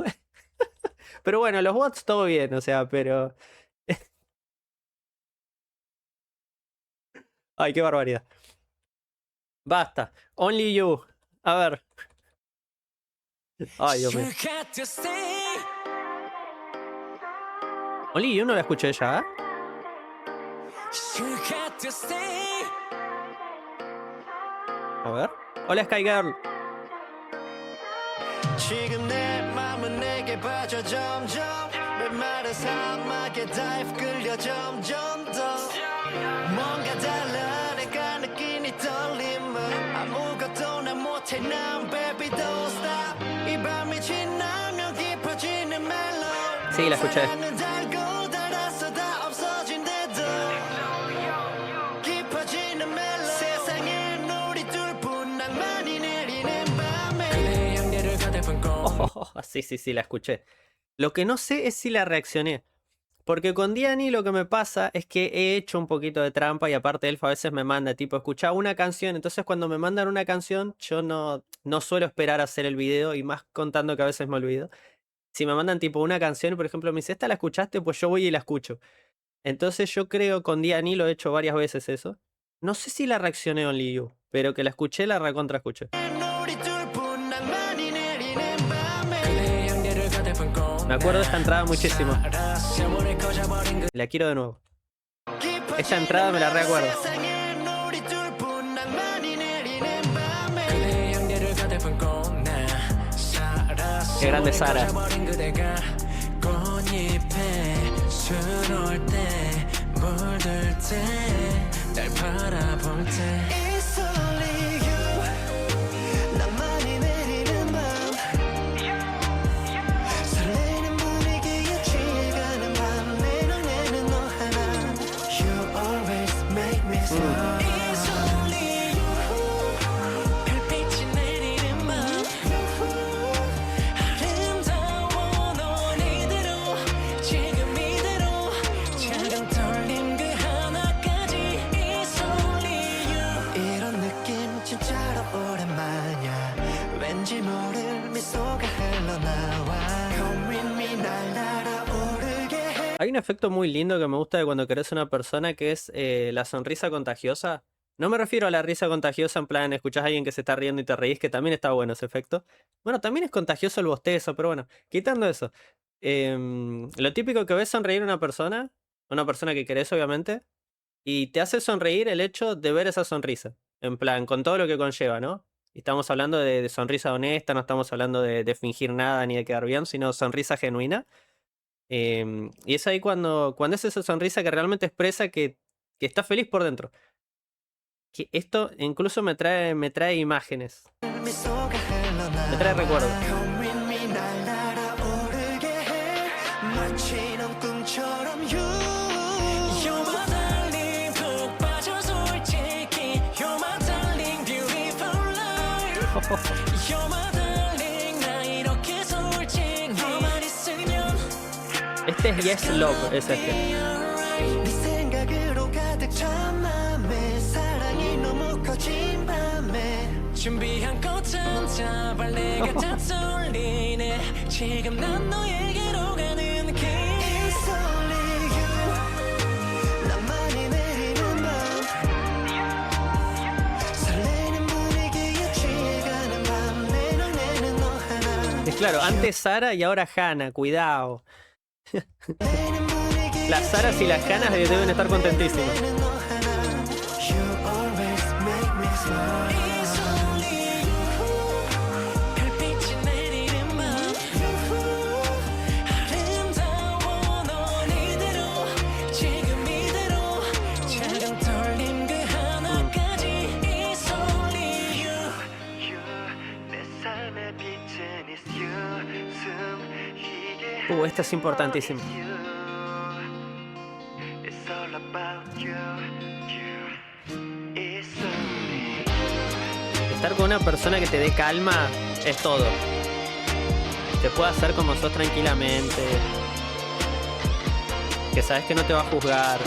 pero bueno, los bots todo bien, o sea, pero... Ay, qué barbaridad. Basta. Only You. A ver. Ay, Dios mío. Only You no la escuché ya. A ver. Hola, Sky Girl. 지금 내 맘은 내게 빠져 점점 메마른 사막에 dive 끌려 점점 더 뭔가 달라 내가 느낀 이 이 떨림은 아무것도 난 못해 난 baby don't stop 이 밤이 지나면 깊어지는 멜로 Sí, la escuché. 사랑은 달고 달아서 다 없어진대도 깊어지는 멜로 세상엔 우리 둘뿐 낭만이 내리는 밤에 양대를 가득 고 Sí, sí, sí, la escuché. Lo que no sé es si la reaccioné. Porque con Diani lo que me pasa es que he hecho un poquito de trampa y aparte Elfa a veces me manda tipo, escuchá una canción. Entonces cuando me mandan una canción yo no suelo esperar a hacer el video y más contando que a veces me olvido. Si me mandan tipo una canción y por ejemplo me dice, ¿esta la escuchaste? Pues yo voy y la escucho. Entonces yo creo con Diani lo he hecho varias veces eso. No sé si la reaccioné Only You, pero que la escuché, la recontra escuché. 우리 둘뿐 낭만이 내리는 밤에 양대를 가득 고 Me acuerdo de esta entrada muchísimo. La quiero de nuevo. Esta entrada me la recuerdo. 세상엔 우리 둘뿐 낭만이 내리는 밤에 양대를 가득 고 Qué grande Sara. 꽃잎에 수놓을 때 물들 때날 바라볼 때 It's only you 나만이 내리는 밤 설레는 분위기에 취해가는 밤 내 눈에는 너 하나 You always make me smile It's only you 별빛이 내리는 밤 아름다워 넌 이대로 지금 이대로 작은 떨림 그 하나까지 It's only you 이런 느낌 진짜로 오랜만이야 왠지 모를 미소가 흘러나와 Come with me 날 날아오르게 해 Hay un efecto muy lindo que me gusta de cuando querés a una persona que es la sonrisa contagiosa. No me refiero a la risa contagiosa en plan, escuchás a alguien que se está riendo y te reís, que también está bueno ese efecto. Bueno, también es contagioso el bostezo, pero bueno, quitando eso. Lo típico que ves sonreír a una persona que querés obviamente, y te hace sonreír el hecho de ver esa sonrisa. En plan, con todo lo que conlleva, ¿no? Y estamos hablando de sonrisa honesta, no estamos hablando de fingir nada ni de quedar bien, sino sonrisa genuina. Y es ahí cuando es esa sonrisa que realmente expresa que está feliz por dentro. Que esto incluso me trae imágenes, 미소가 흘러나와 me trae recuerdos. Come with me 날 날아오르게 해 마치 넌 꿈처럼 You You're my darling 푹 빠져 솔직히 You're my darling beautiful life You're my darling 나 이렇게 솔직 너만 있으면 Este es Yes Love, es este. 네 생각으로 가득 찬 맘에 사랑이 너무 커진 밤에 준비한 꽃은 자발레가 다 쏠리네 지금 난 너에게로 가는 길 It's only you 나만이 내리는 밤 설레는 분위기에 취해가는 밤 내 눈에는 너 하나 Es claro, antes Sara y ahora Hannah, cuidado. 설레는 분위기에 Las Saras y las Hannahs deben estar contentísimas. 내는 너 하나 You always make me smile It's only you 별빛이 내리는 밤 아름다워 넌 이대로 지금 이대로 작은 떨림 그 하나까지 It's only you 내 삶의 빛은 is you 숨쉬게 Esta es importantísima. It's all about you, It's only Estar con una persona que te dé calma es todo. Te puede hacer como sos tranquilamente. Que sabes que no te va a juzgar.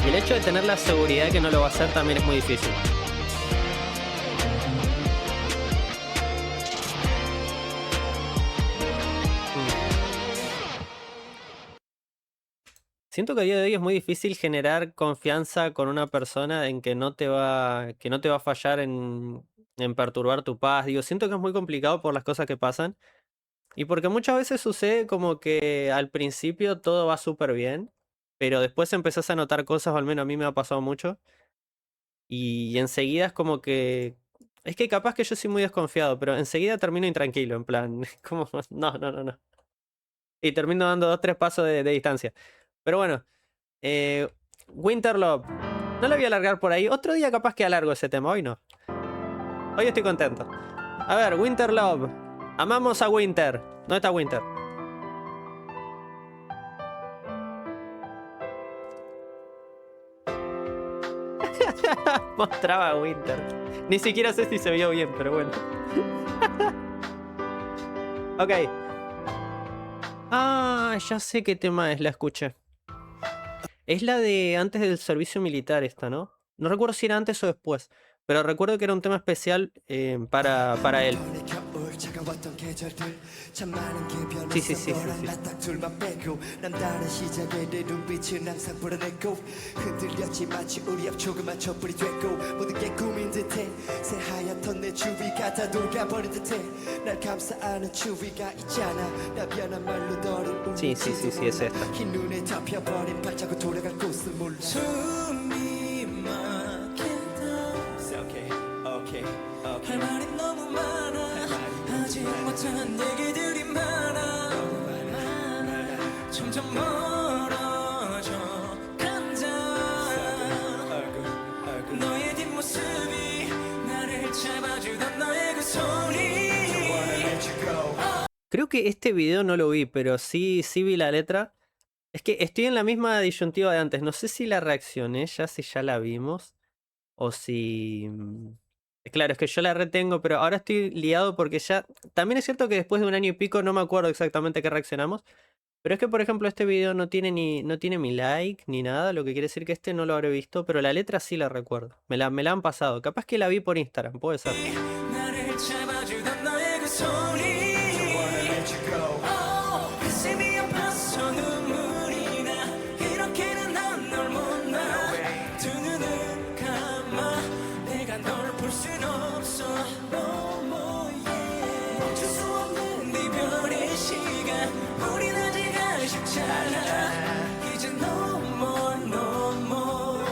Y el hecho de tener la seguridad que no lo va a hacer también es muy difícil. Siento que a día de hoy es muy difícil generar confianza con una persona en que no te va a fallar en perturbar tu paz. Digo, siento que es muy complicado por las cosas que pasan. Y porque muchas veces sucede como que al principio todo va súper bien, pero después empezás a notar cosas, o al menos a mí me ha pasado mucho. Y enseguida es como que... Es que capaz que yo soy muy desconfiado, pero enseguida termino intranquilo, en plan, como, no, no, no, no. Y termino dando 2-3 pasos de distancia. Pero bueno, Winter Love. No lo voy a alargar por ahí. Otro día capaz que alargo ese tema, hoy no. Hoy estoy contento. A ver, Winter Love. Amamos a Winter. ¿Dónde está Winter? Mostraba a Winter. Ni siquiera sé si se vio bien, pero bueno. Ok. Ah, ya sé qué tema es, la escuché. Es la de antes del servicio militar esta, ¿no? No recuerdo si era antes o después, pero recuerdo que era un tema especial para él. Sí, sí, sí, sí, sí. Sí, sí, sí, sí, es esta. 할 말이 너무 많아 하지 못한 얘기들이 많아 점점 멀어져 간다 너의 뒷모습이 나를 잡아주던 너의 그 손이 Creo que este video no lo vi, pero sí, sí vi la letra. Es que estoy en la misma disyuntiva de antes. No sé si la reaccioné ya, si ya la vimos. O si... Claro, es que yo la retengo, pero ahora estoy liado porque ya... También es cierto que después de un año y pico no me acuerdo exactamente qué reaccionamos. Pero es que, por ejemplo, este video no tiene no tiene mi like ni nada, lo que quiere decir que este no lo habré visto, pero la letra sí la recuerdo. Me la han pasado. Capaz que la vi por Instagram, puede ser. 나를 잡아주던 너의 그 손이 가슴이 아파서 눈물이 나 이렇게는 난 널 못 나 두 눈을 감아 내가 널 볼 순 없어 너무 멈출 수 없는 이별의 시간 우린 아직 아쉽잖아 이제 no more no more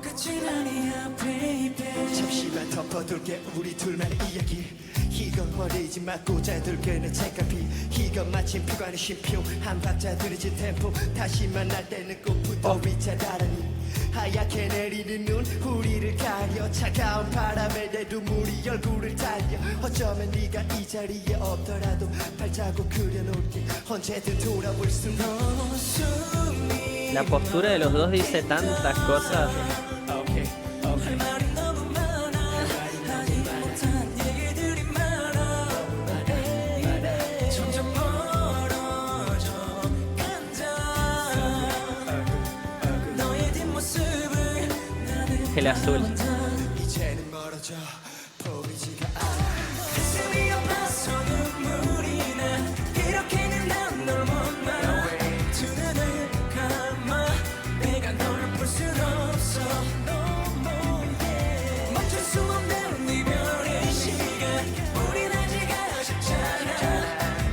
끝은 아니야 baby 잠시만 덮어둘게 우리 둘만의 이야기 희건거리지 마 꽂아둘 그는 책갈피 이건 마침 피관의 쉼표 한 박자 들이지 템포 다시 만날 때는 꽃부터 위자라니 하얗게 내리는 눈 우리를 가려 차가운 바람에 내 눈물이 얼굴을 달려 어쩌면 네가 이 자리에 없더라도 발자국 그려놓을게 언제든 돌아볼 수 La postura de los dos dice tantas cosas. 할 말이 너무 많아 하지 못한 얘기들이 많아 점점 멀어져 간다 너의 뒷모습을 나는 El azul. 이제는 멀어져 보이지가 않아 가슴이 아파서 눈물이 나 이렇게는 난 널 못 나 두 눈을 감아 내가 널 볼 순 없어 멈출 수 없는 이별의 시간 우린 아직 아쉽잖아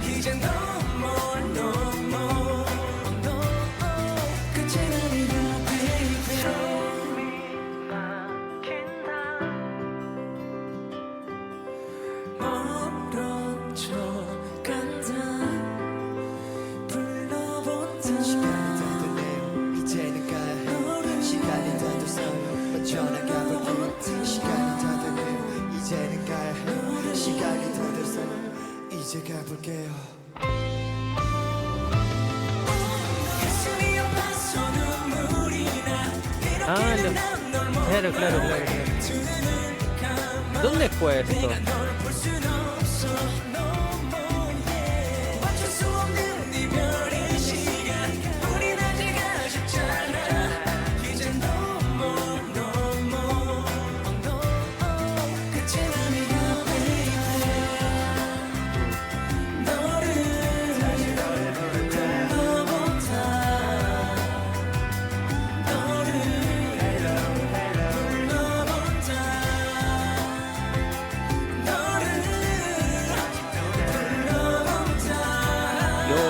이제 no more no more no 끝은 아니야 baby 멀어져 간다 불러본다 시간이 다 됐네요 이제는 가요 시간이 다 됐어요 먼저 나가볼게요 시간이 다 됐네요 이제는 가요 시간이 다 됐어요 이제 가볼게요 가슴이 아파서 눈물이 나 Ah, 이렇게는 난널 못 claro, claro, claro, claro. 두 눈을 감아 ¿Dónde fue esto? 널볼 순 없어 너무 멈출 수 없는 이별의 시간 우린 아직 아쉽잖아 이제 no more no more no 끝은 아니야 baby 너를 불러본다 너를 불러본다 Yo.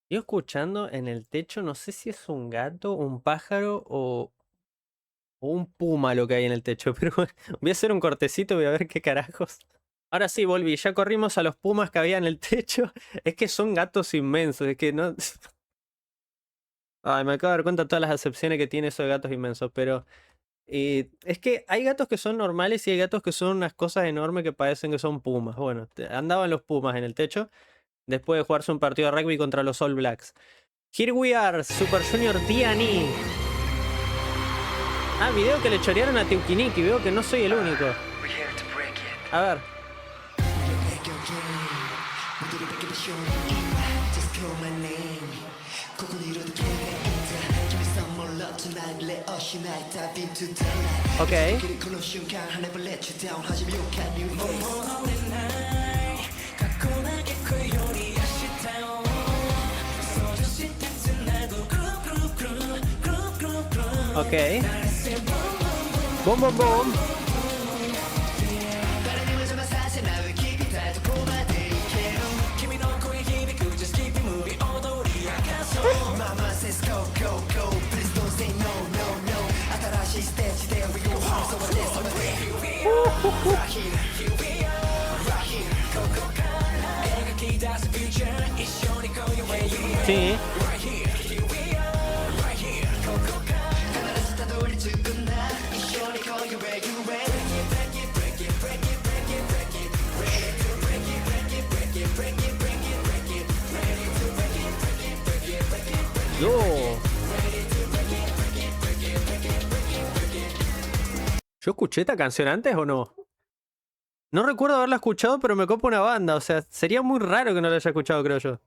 Yo escuchando en el techo, no sé si es un gato, un pájaro O un puma lo que hay en el techo. Pero bueno, voy a hacer un cortecito y voy a ver qué carajos. Ahora sí, volví. Ya corrimos a los pumas que había en el techo. Es que son gatos inmensos. Es que no... Ay, me acabo de dar cuenta de todas las acepciones que tiene eso de gatos inmensos. Pero es que hay gatos que son normales y hay gatos que son unas cosas enormes que parecen que son pumas. Bueno, andaban los pumas en el techo después de jugarse un partido de rugby contra los All Blacks. Here we are, Super Junior D&E. Ah, video que le chorearon a Teukiniki. Veo que no soy el único. A ver. Ok. Ok. Boom, boom, boom. Sí. Yo. ¿Yo escuché esta canción antes o no? No recuerdo haberla escuchado, pero me copa una banda. O sea, sería muy raro que no la haya escuchado, creo yo.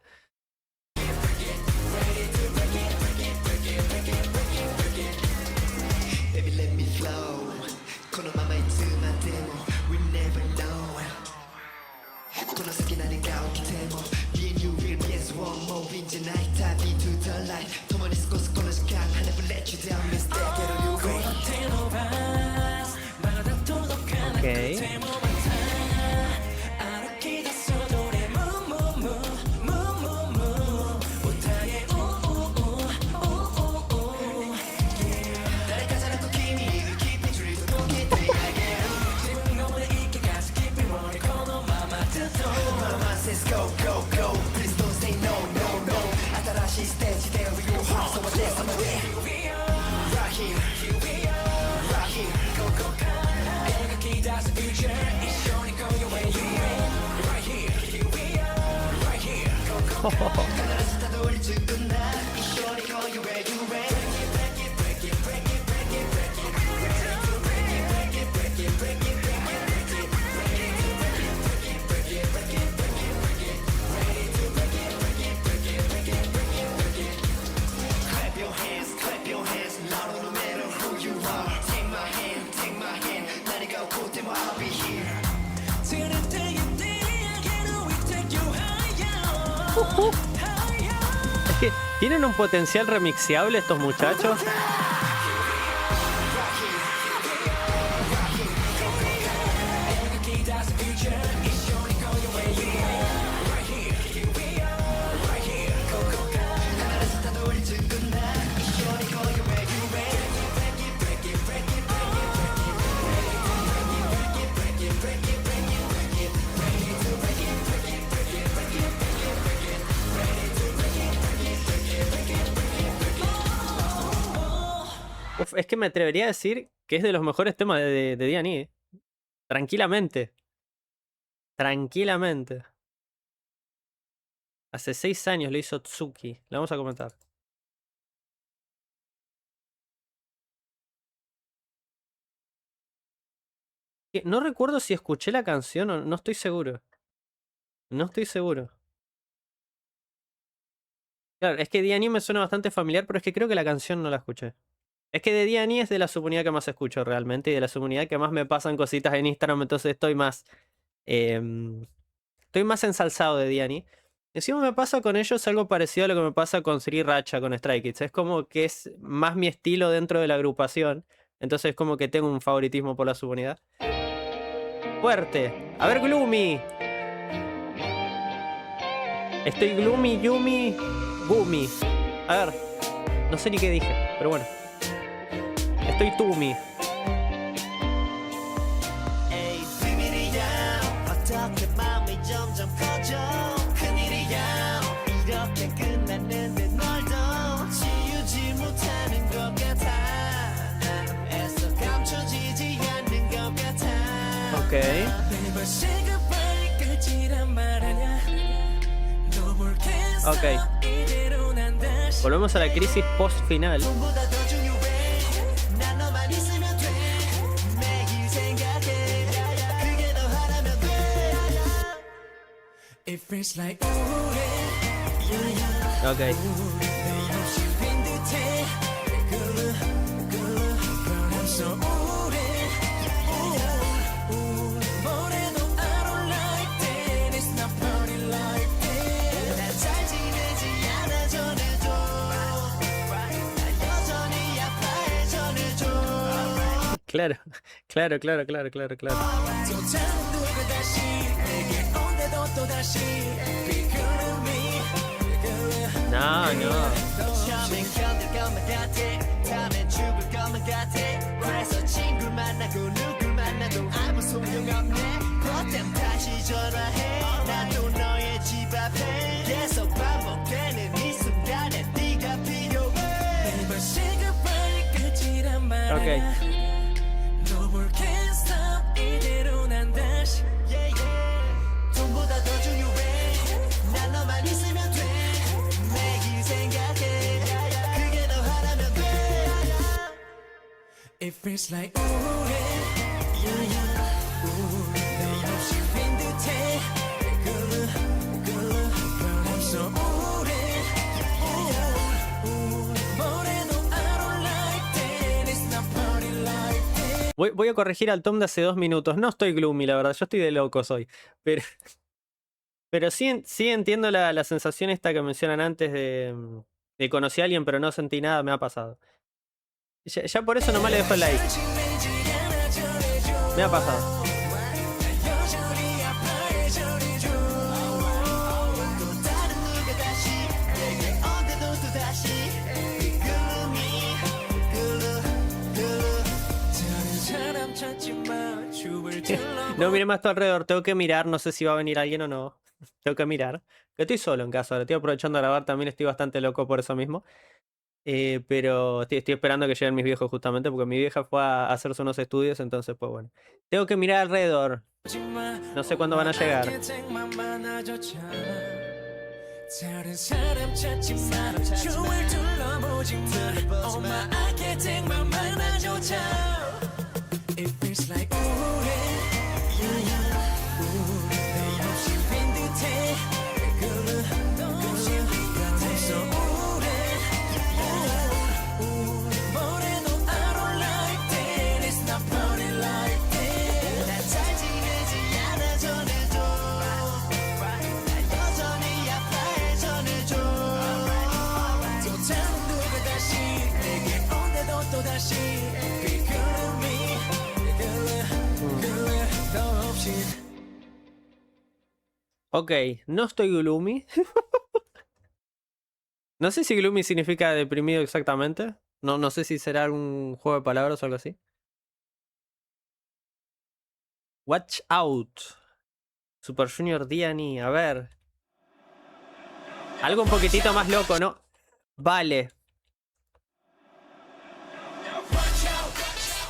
Ok. Es que tienen un potencial remixeable estos muchachos. Uf, es que me atrevería a decir que es de los mejores temas de D&E. Tranquilamente. Tranquilamente. Hace 6 años lo hizo Tsuki. La vamos a comentar. No recuerdo si escuché la canción o no estoy seguro. No estoy seguro. Claro, es que D&E me suena bastante familiar, pero es que creo que la canción no la escuché. Es que de D&E es de la subunidad que más escucho realmente y de la subunidad que más me pasan cositas en Instagram, entonces estoy más ensalzado de D&E. Encima me pasa con ellos algo parecido a lo que me pasa con Sriracha, con Stray Kids. Es como que es más mi estilo dentro de la agrupación, entonces es como que tengo un favoritismo por la subunidad. Fuerte. A ver, Gloomy. Estoy Gloomy, Yumi, Gumi. A ver, no sé ni qué dije, pero bueno. estoy Tumi. 에이 비밀이야 어떻게 마음이 점점 커져 큰일이야 이렇게 끝났는데 널도 지우지 못하는 것 같아 애써 감춰지지 않는 것 같아 Ok. 벌써 끝발이 끝이란 말 아냐 너 볼겠어 Ok. 이대로 난 다시 Volvemos a la crisis post final. 돈보다 더 중요해 난 너만 있으면 돼 매일 생각해 그게 너 하나면 돼 It feels like 우울해 Ok. 없이 빈 듯해 변함서 우울해 뭐래도 I don't like that It's not party like that 난 잘 지내지 않아 전해줘 난 여전히 아파해 전해줘 Claro. Claro, claro, claro, claro, claro. 또 다른 누가 다시 내게 온데도 또다시 비그름이 No, no. 처음엔 견딜 것만 같아 다음엔 죽을 것만 같아 그래서 친구를 만나고 누굴 만나도 아무 소용없네 그땐 다시 전화해 난 또 너의 집 앞에 계속 반복되는 이 순간에 네가 필요해 벌써 끝발이 끝이란 말 Ok. 너 볼겠어 이대로 난 다시 돈보다 더 중요해 난 너만 있으면 돼 매일 생각해 그게 너 하나면 돼 It feels like 우울해 너 없이 빈 듯해 변함서 우울해 뭐래도 I don't like that It's not party like that Voy a corregir al Tom de hace 2 minutos. No estoy gloomy, la verdad. Yo estoy de locos hoy. Pero sí entiendo la sensación esta que mencionan antes de conocí a alguien pero no sentí nada. Me ha pasado. Ya por eso nomás le dejo el like. Me ha pasado. No mire más a tu alrededor, tengo que mirar, no sé si va a venir alguien o no. Tengo que mirar. Que estoy solo en casa, ahora estoy aprovechando a grabar, también estoy bastante loco por eso mismo. Pero estoy esperando que lleguen mis viejos justamente, porque mi vieja fue a hacerse unos estudios, entonces pues bueno. Tengo que mirar alrededor. No sé cuándo van a llegar. 다른 사람 찾지 마 주위를 둘러보지 마 엄마 아게쟁만 많아져자 It feels like 우울해 없이 빈 듯해 변함서 우울해 뭐래도 I don't like that It's not party like that 난 잘 지내지 않아 전해줘 난 여전히 아파해 전해줘 또 다른 누가 다시 내게 온데도 또다시 비그름이 너 없이 Ok, no estoy gloomy. No sé si gloomy significa deprimido exactamente. No sé si será algún juego de palabras o algo así. Watch out. Super Junior D&E, a ver. Algo un poquitito más loco, ¿no? Vale.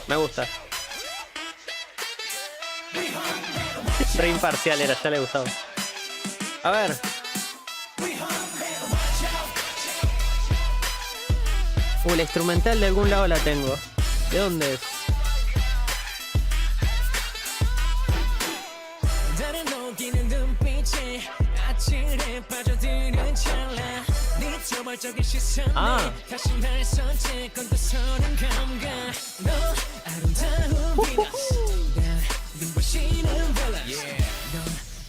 Me gusta. Re imparcial era, ya le gustaba. A ver. La instrumental de algún lado la tengo. ¿De dónde es? 다른 녹이는 눈빛에 아찔해 빠져드는 찰나 네 저발적인 시선에 다시 날 선택 건너서는 감각 너 아름다운 비너스 난 눈부시는 밸런스 넌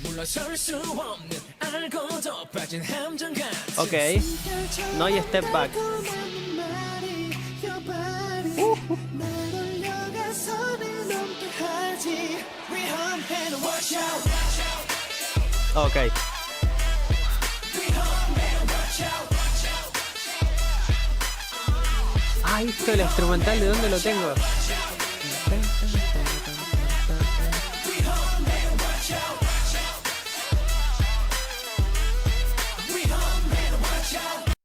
물러설 수 없는 알고도 빠진 함정 같은 Ok. No hay step back. Ok. Esto, el instrumental, ¿de dónde lo tengo?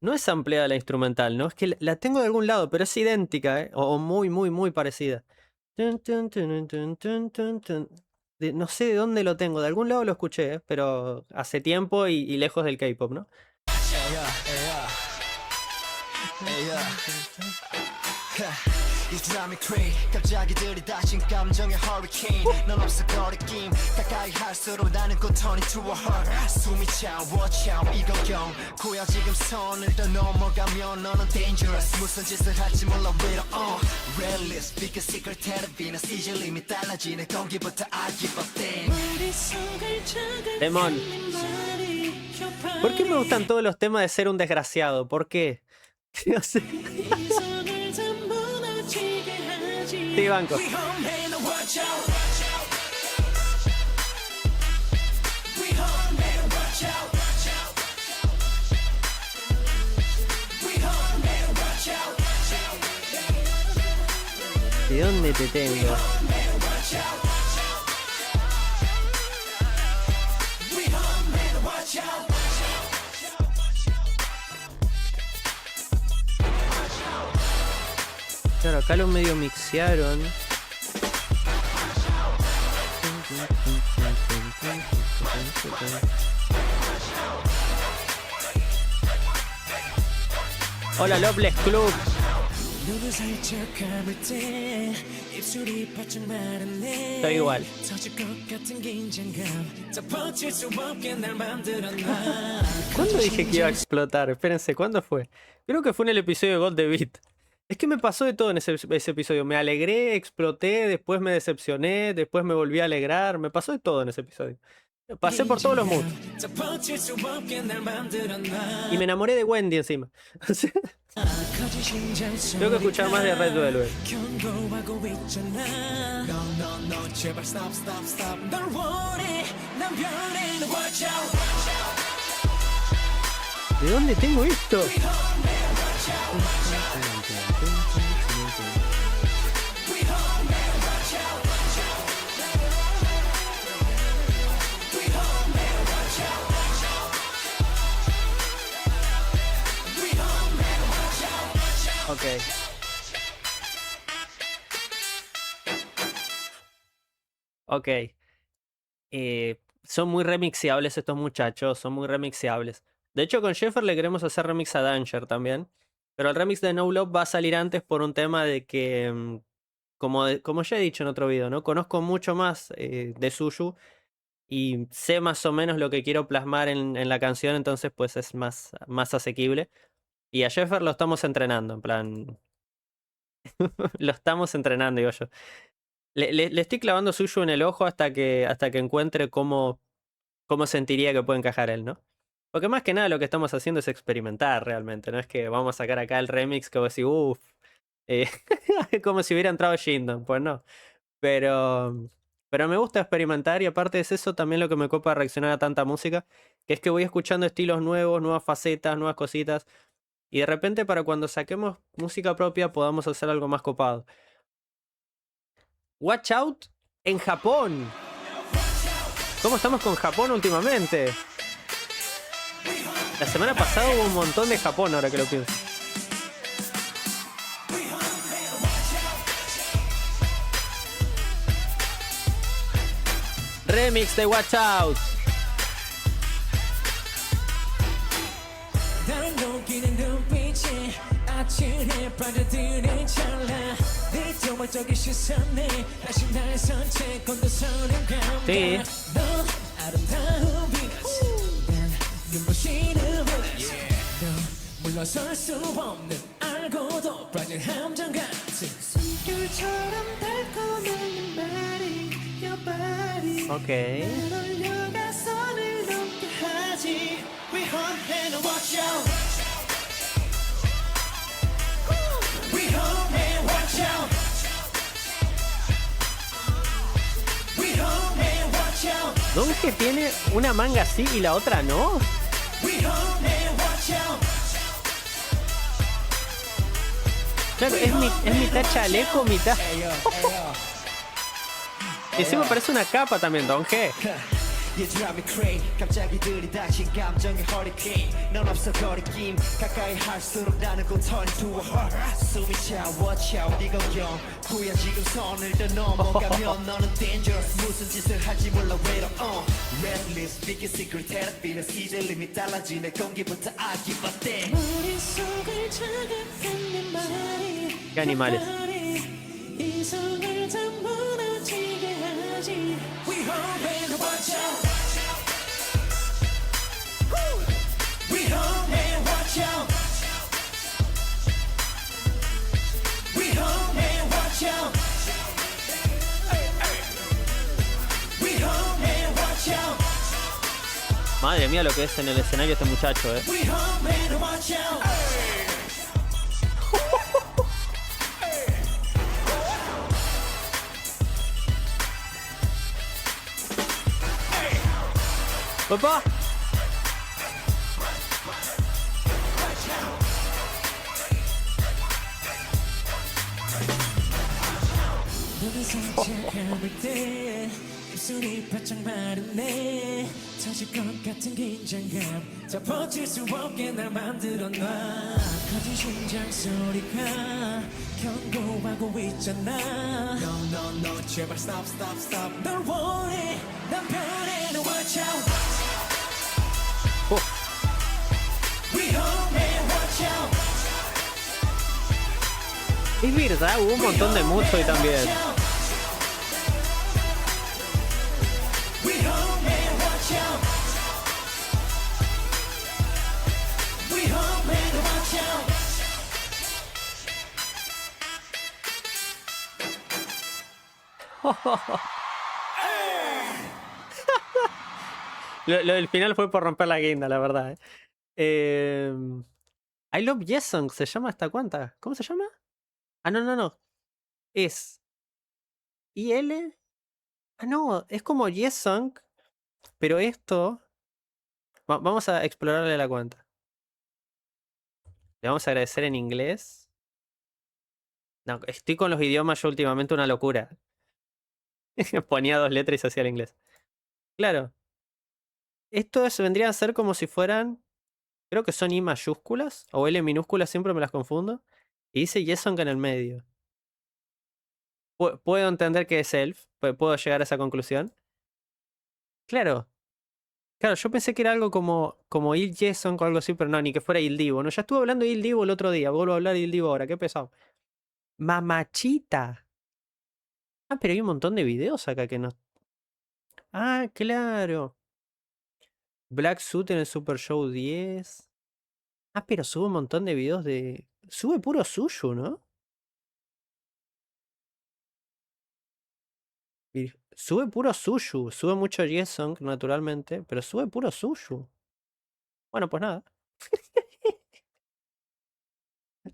No es ampliada la instrumental, ¿no? Es que la tengo de algún lado, pero es idéntica, ¿eh? O muy, muy, muy parecida. No sé de dónde lo tengo, de algún lado lo escuché, ¿eh? Pero hace tiempo y lejos del K-pop, ¿no? 이슬람의 크레이 갑자기 들이닥친 감정의 허리케인 넌 없어 거리낌 가까이 할수록 나는 고통이 to a heart 숨이 차워 이거경 고야 지금 선을 더 넘어가면 너는 dangerous 무슨 짓을 할지 몰라 위로 red list big secret therapy easily 미 달라지는 공기부터 I give a thing Demon, ¿por qué me gustan todos los temas de ser un desgraciado? ¿Por qué? No sé. Sí, banco. ¿De dónde te tengo? Claro, acá lo medio mixearon. Hola, Loveless Club. Estoy igual. ¿Cuándo dije que iba a explotar? Espérense, ¿cuándo fue? Creo que fue en el episodio de God the Beat. Es que me pasó de todo en ese episodio. Me alegré, exploté, después me decepcioné, después me volví a alegrar. Me pasó de todo en ese episodio. Pasé por todos los moods. Y me enamoré de Wendy encima. Tengo que escuchar más de Red Velvet. ¿De dónde tengo esto? Ok. Ok. Son muy remixeables estos muchachos, son muy remixeables. De hecho, con Sheffer le queremos hacer remix a Danger también. Pero el remix de No Love va a salir antes por un tema de que, como ya he dicho en otro video, ¿no? Conozco mucho más de Suyu y sé más o menos lo que quiero plasmar en la canción, entonces pues es más asequible. Y a Sheffer lo estamos entrenando, en plan... lo estamos entrenando, digo yo. Le estoy clavando Suyu en el ojo hasta que encuentre cómo sentiría que puede encajar él, ¿no? Porque más que nada lo que estamos haciendo es experimentar realmente, no es que vamos a sacar acá el remix que vos decís, uff, como si hubiera entrado Shindon, pues no. Pero me gusta experimentar y aparte es eso también lo que me copa reaccionar a tanta música, que es que voy escuchando estilos nuevos, nuevas facetas, nuevas cositas, y de repente para cuando saquemos música propia podamos hacer algo más copado. Watch Out en Japón. ¿Cómo estamos con Japón últimamente? La semana pasada hubo un montón de Japón, ahora que lo pienso. Remix de Watch Out. Sí. Ok. ¿No ves que tiene una manga así y la otra no? Claro, es mitad chaleco, mitad. Y encima parece una capa también, Don G. You drive me crazy 갑자기 들이닥친 감정의 허리케인 넌 없어 거리낌 가까이 할수록 나는 곤턴이 두어 숨이 차워 네가 영구야 지금 선을 더 넘어가면 너는 dangerous 무슨 짓을 할지 몰라 외로워 Red lips speaking secret therapy 는 이제 림이 달라지네 공기부터 아기 받대 머릿속을 자극한 내 말이 Qué animales. 이성을 다 무너지게 하지 We all better watch out We all better watch out We all better watch out We all better watch out Madre mía lo que es en el escenario este muchacho, We all better watch out ¡Papá! 입술이 바짝 마르네 터질 것 같은 긴장감 다 버틸 수 없게 날 만들어놔 커진 심장 소리가 경고하고 있잖아 No 제발 stop 널 원해 난 변해 No watch out We home watch out Es verdad, hubo un montón de moods hoy también. We home watch out We home watch out Lo del final fue por romper la guinda, la verdad. I Love Yesong se llama esta cuenta. ¿Cómo se llama? Ah, no. Es IL. Ah, no, es como Yesong, pero esto. Vamos a explorarle la cuenta. Le vamos a agradecer en inglés. No, estoy con los idiomas yo últimamente una locura. Ponía 2 letras y se hacía el inglés. Claro. Estos vendrían a ser como si fueran. Creo que son I mayúsculas o L minúsculas, siempre me las confundo. Y dice Yesong en el medio. Puedo entender que es Elf. Puedo llegar a esa conclusión. Claro. Claro, yo pensé que era algo como Il Yesong o algo así, pero no, ni que fuera Il Divo. No, ya estuve hablando de Il Divo el otro día. Vuelvo a hablar de Il Divo ahora, qué pesado. Mamachita. Ah, pero hay un montón de videos acá que no. Ah, claro. Black Suit en el Super Show 10. Ah, pero sube un montón de videos de. Sube puro suyo, ¿no? Sube puro suyo. Sube mucho Yesong, naturalmente. Pero sube puro suyo. Bueno, pues nada.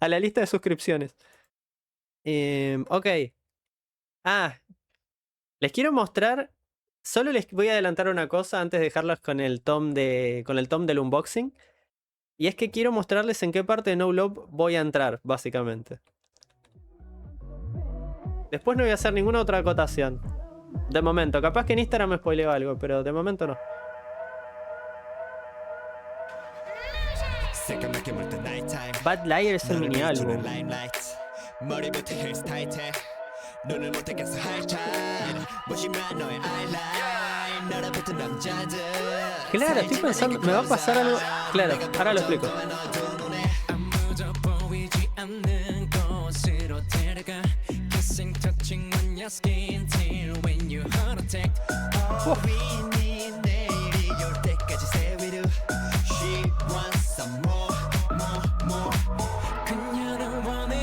A la lista de suscripciones. Ok. Ah. Les quiero mostrar. Solo les voy a adelantar una cosa antes de dejarlos con el tom del unboxing. Y es que quiero mostrarles en qué parte de No Love voy a entrar, básicamente. Después no voy a hacer ninguna otra acotación. De momento, capaz que en Instagram me spoileo algo, pero de momento no. Bad Liar es el mini álbum. Claro, estoy pensando, me va a pasar algo. Claro, ahora lo explico.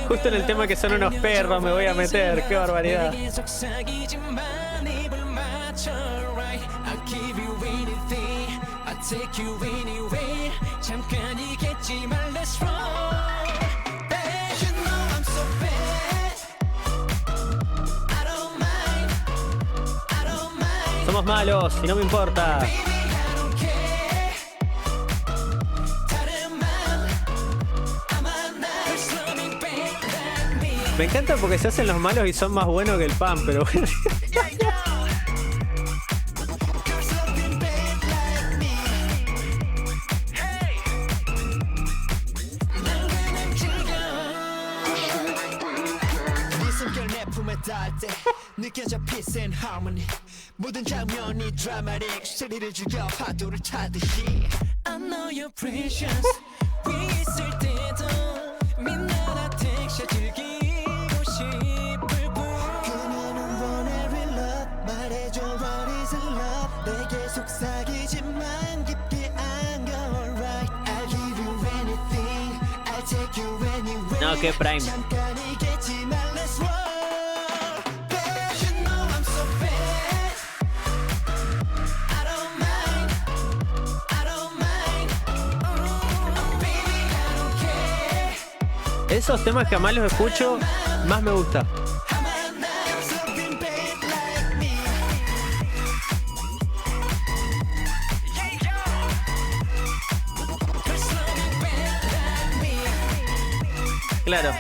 Justo en el tema que son unos perros me voy a meter, qué barbaridad. Somos malos y no me importa. Me encanta porque se hacen los malos y son más buenos que el pan, pero bueno. 네 숨결 내 품에 닿을 때 느껴져 peace and harmony 모든 장면이 dramatic 스릴을 죽여 파도를 타듯이 I know you're precious 위에 있을 때도 민나라 택시 즐기고 싶을 뿐 그녀는 원해 real love 말해줘 what is love 내게 속삭이지만 깊게 안겨 alright I'll give you anything I'll take you anywhere No, qué prime. 잠깐이겠지만 let's roll Babe, you know I'm so bad I don't mind I don't mind Oh, baby, I don't care Esos temas que a más los escucho, más me gusta. I'm not something bad like me There's something bad like me Claro.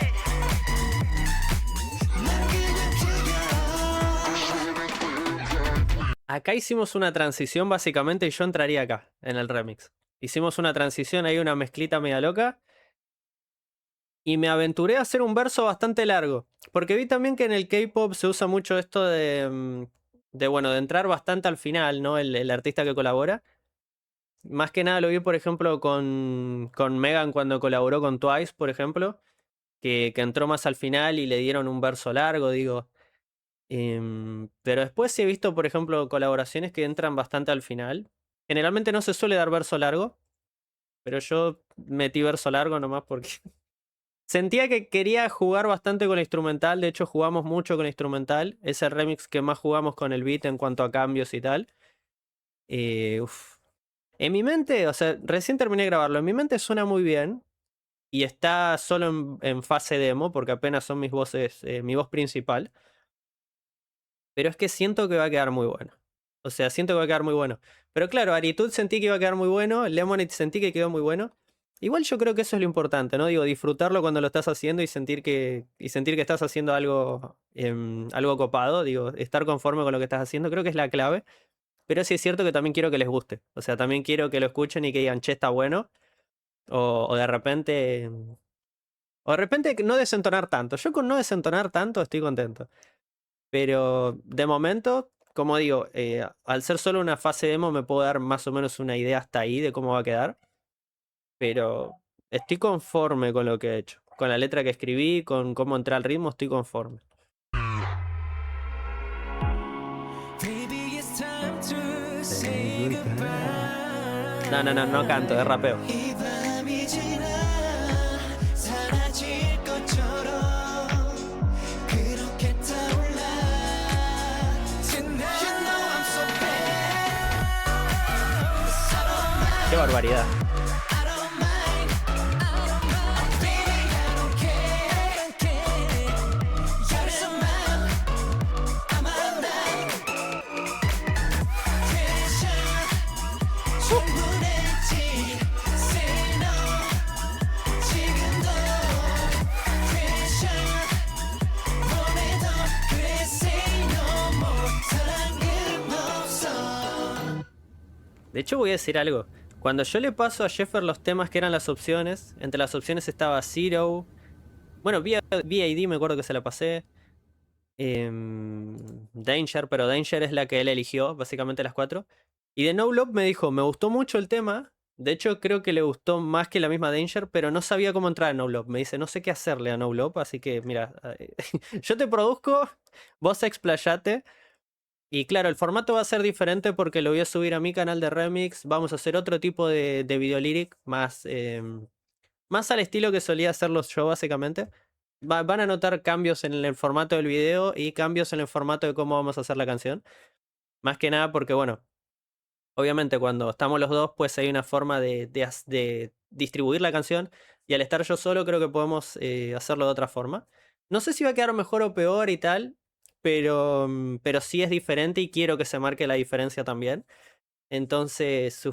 Acá hicimos una transición básicamente y yo entraría acá, en el remix. Hicimos una transición ahí, una mezclita media loca. Y me aventuré a hacer un verso bastante largo. Porque vi también que en el K-pop se usa mucho esto bueno, de entrar bastante al final, ¿no? El artista que colabora. Más que nada lo vi, por ejemplo, con Megan cuando colaboró con Twice, por ejemplo. Que entró más al final y le dieron un verso largo, digo. Pero después sí he visto, por ejemplo, colaboraciones que entran bastante al final. Generalmente no se suele dar verso largo, pero yo metí verso largo nomás porque sentía que quería jugar bastante con la instrumental. De hecho, jugamos mucho con la instrumental. Es el remix que más jugamos con el beat en cuanto a cambios y tal. Uf. En mi mente, o sea, recién terminé de grabarlo. En mi mente suena muy bien. Y está solo en fase demo, porque apenas son mis voces, mi voz principal. Pero es que siento que va a quedar muy bueno. O sea, siento que va a quedar muy bueno. Pero claro, Aritud sentí que iba a quedar muy bueno. Lemonade sentí que quedó muy bueno. Igual yo creo que eso es lo importante, ¿no? Digo, disfrutarlo cuando lo estás haciendo y sentir que estás haciendo algo, algo copado. Digo, estar conforme con lo que estás haciendo, creo que es la clave. Pero sí es cierto que también quiero que les guste. O sea, también quiero que lo escuchen y que digan, che, está bueno. O de repente. O de repente no desentonar tanto. Yo con no desentonar tanto estoy contento. Pero de momento, como digo, al ser solo una fase demo me puedo dar más o menos una idea hasta ahí de cómo va a quedar. Pero estoy conforme con lo que he hecho. Con la letra que escribí, con cómo entré al ritmo, estoy conforme. Baby, it's time to say goodbye. No canto, es rapeo. 이 밤이 지나 사라질 것처럼 그렇게 타올라 Tonight You know I'm so bad I don't mind Qué barbaridad. I don't mind I don't mind Baby, I don't care 열심만 I'm alive Pressure 충분했지 Say no 지금도 Pressure 원해도 그래 Say no more 사랑은 없어 De hecho, voy a decir algo. Cuando yo le paso a Jeffer los temas que eran las opciones, entre las opciones estaba Zero. Bueno, VAD me acuerdo que se la pasé. Danger, pero Danger es la que él eligió, básicamente las 4. Y de No Love me dijo, me gustó mucho el tema. De hecho, creo que le gustó más que la misma Danger, pero no sabía cómo entrar a No Love. Me dice, no sé qué hacerle a No Love, así que mira, yo te produzco, vos explayate. Y claro, el formato va a ser diferente porque lo voy a subir a mi canal de remix. Vamos a hacer otro tipo de video lyric, más al estilo que solía hacerlos yo, básicamente. Van a notar cambios en el formato del video y cambios en el formato de cómo vamos a hacer la canción. Más que nada porque, bueno, obviamente cuando estamos los dos, pues hay una forma de distribuir la canción. Y al estar yo solo, creo que podemos hacerlo de otra forma. No sé si va a quedar mejor o peor y tal, pero sí es diferente y quiero que se marque la diferencia también. Entonces,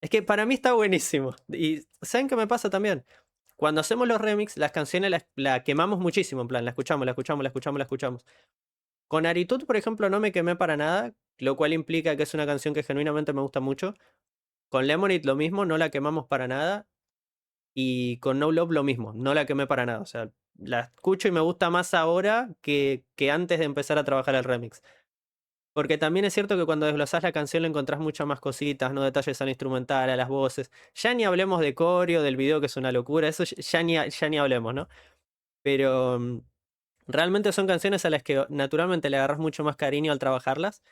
es que para mí está buenísimo. Y ¿saben qué me pasa también? cuando hacemos los remix, las canciones la quemamos muchísimo, en plan, la escuchamos, la escuchamos, la escuchamos, la escuchamos. Con Aritud, por ejemplo, no me quemé para nada, lo cual implica que es una canción que genuinamente me gusta mucho. Con Lemonade lo mismo, no la quemamos para nada. Y con No Love lo mismo, no la quemé para nada. O sea, la escucho y me gusta más ahora que antes de empezar a trabajar el remix. Porque también es cierto que cuando desglosás la canción le encontrás muchas más cositas, ¿no? Detalles al instrumental, a las voces. Ya ni hablemos de coreo, del video, que es una locura. Eso ya ni hablemos, ¿no? Pero realmente son canciones a las que naturalmente le agarras mucho más cariño al trabajarlas.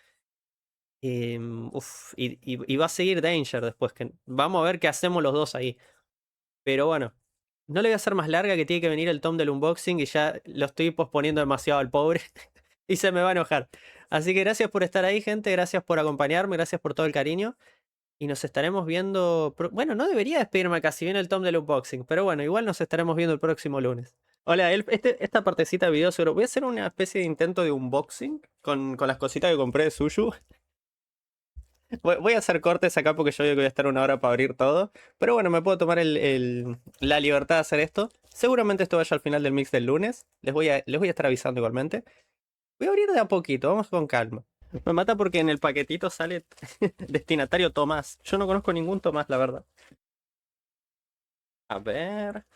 Y va a seguir Danger después. Que vamos a ver qué hacemos los dos ahí. Pero bueno, no le voy a hacer más larga, que tiene que venir el Tom del unboxing y ya lo estoy posponiendo demasiado al pobre y se me va a enojar. Así que gracias por estar ahí, gente. Gracias por acompañarme. Gracias por todo el cariño. Y nos estaremos viendo. Bueno, no debería despedirme acá si viene el Tom del unboxing. Pero bueno, igual nos estaremos viendo el próximo lunes. Hola, esta partecita de video seguro. Voy a hacer una especie de intento de unboxing con las cositas que compré de Suyu. Voy a hacer cortes acá porque yo digo que voy a estar una hora para abrir todo. Pero bueno, me puedo tomar la libertad de hacer esto. Seguramente esto vaya al final del mix del lunes. Les voy a estar avisando igualmente. Voy a abrir de a poquito, vamos con calma. Me mata porque en el paquetito sale destinatario Tomás. Yo no conozco ningún Tomás, la verdad. A ver.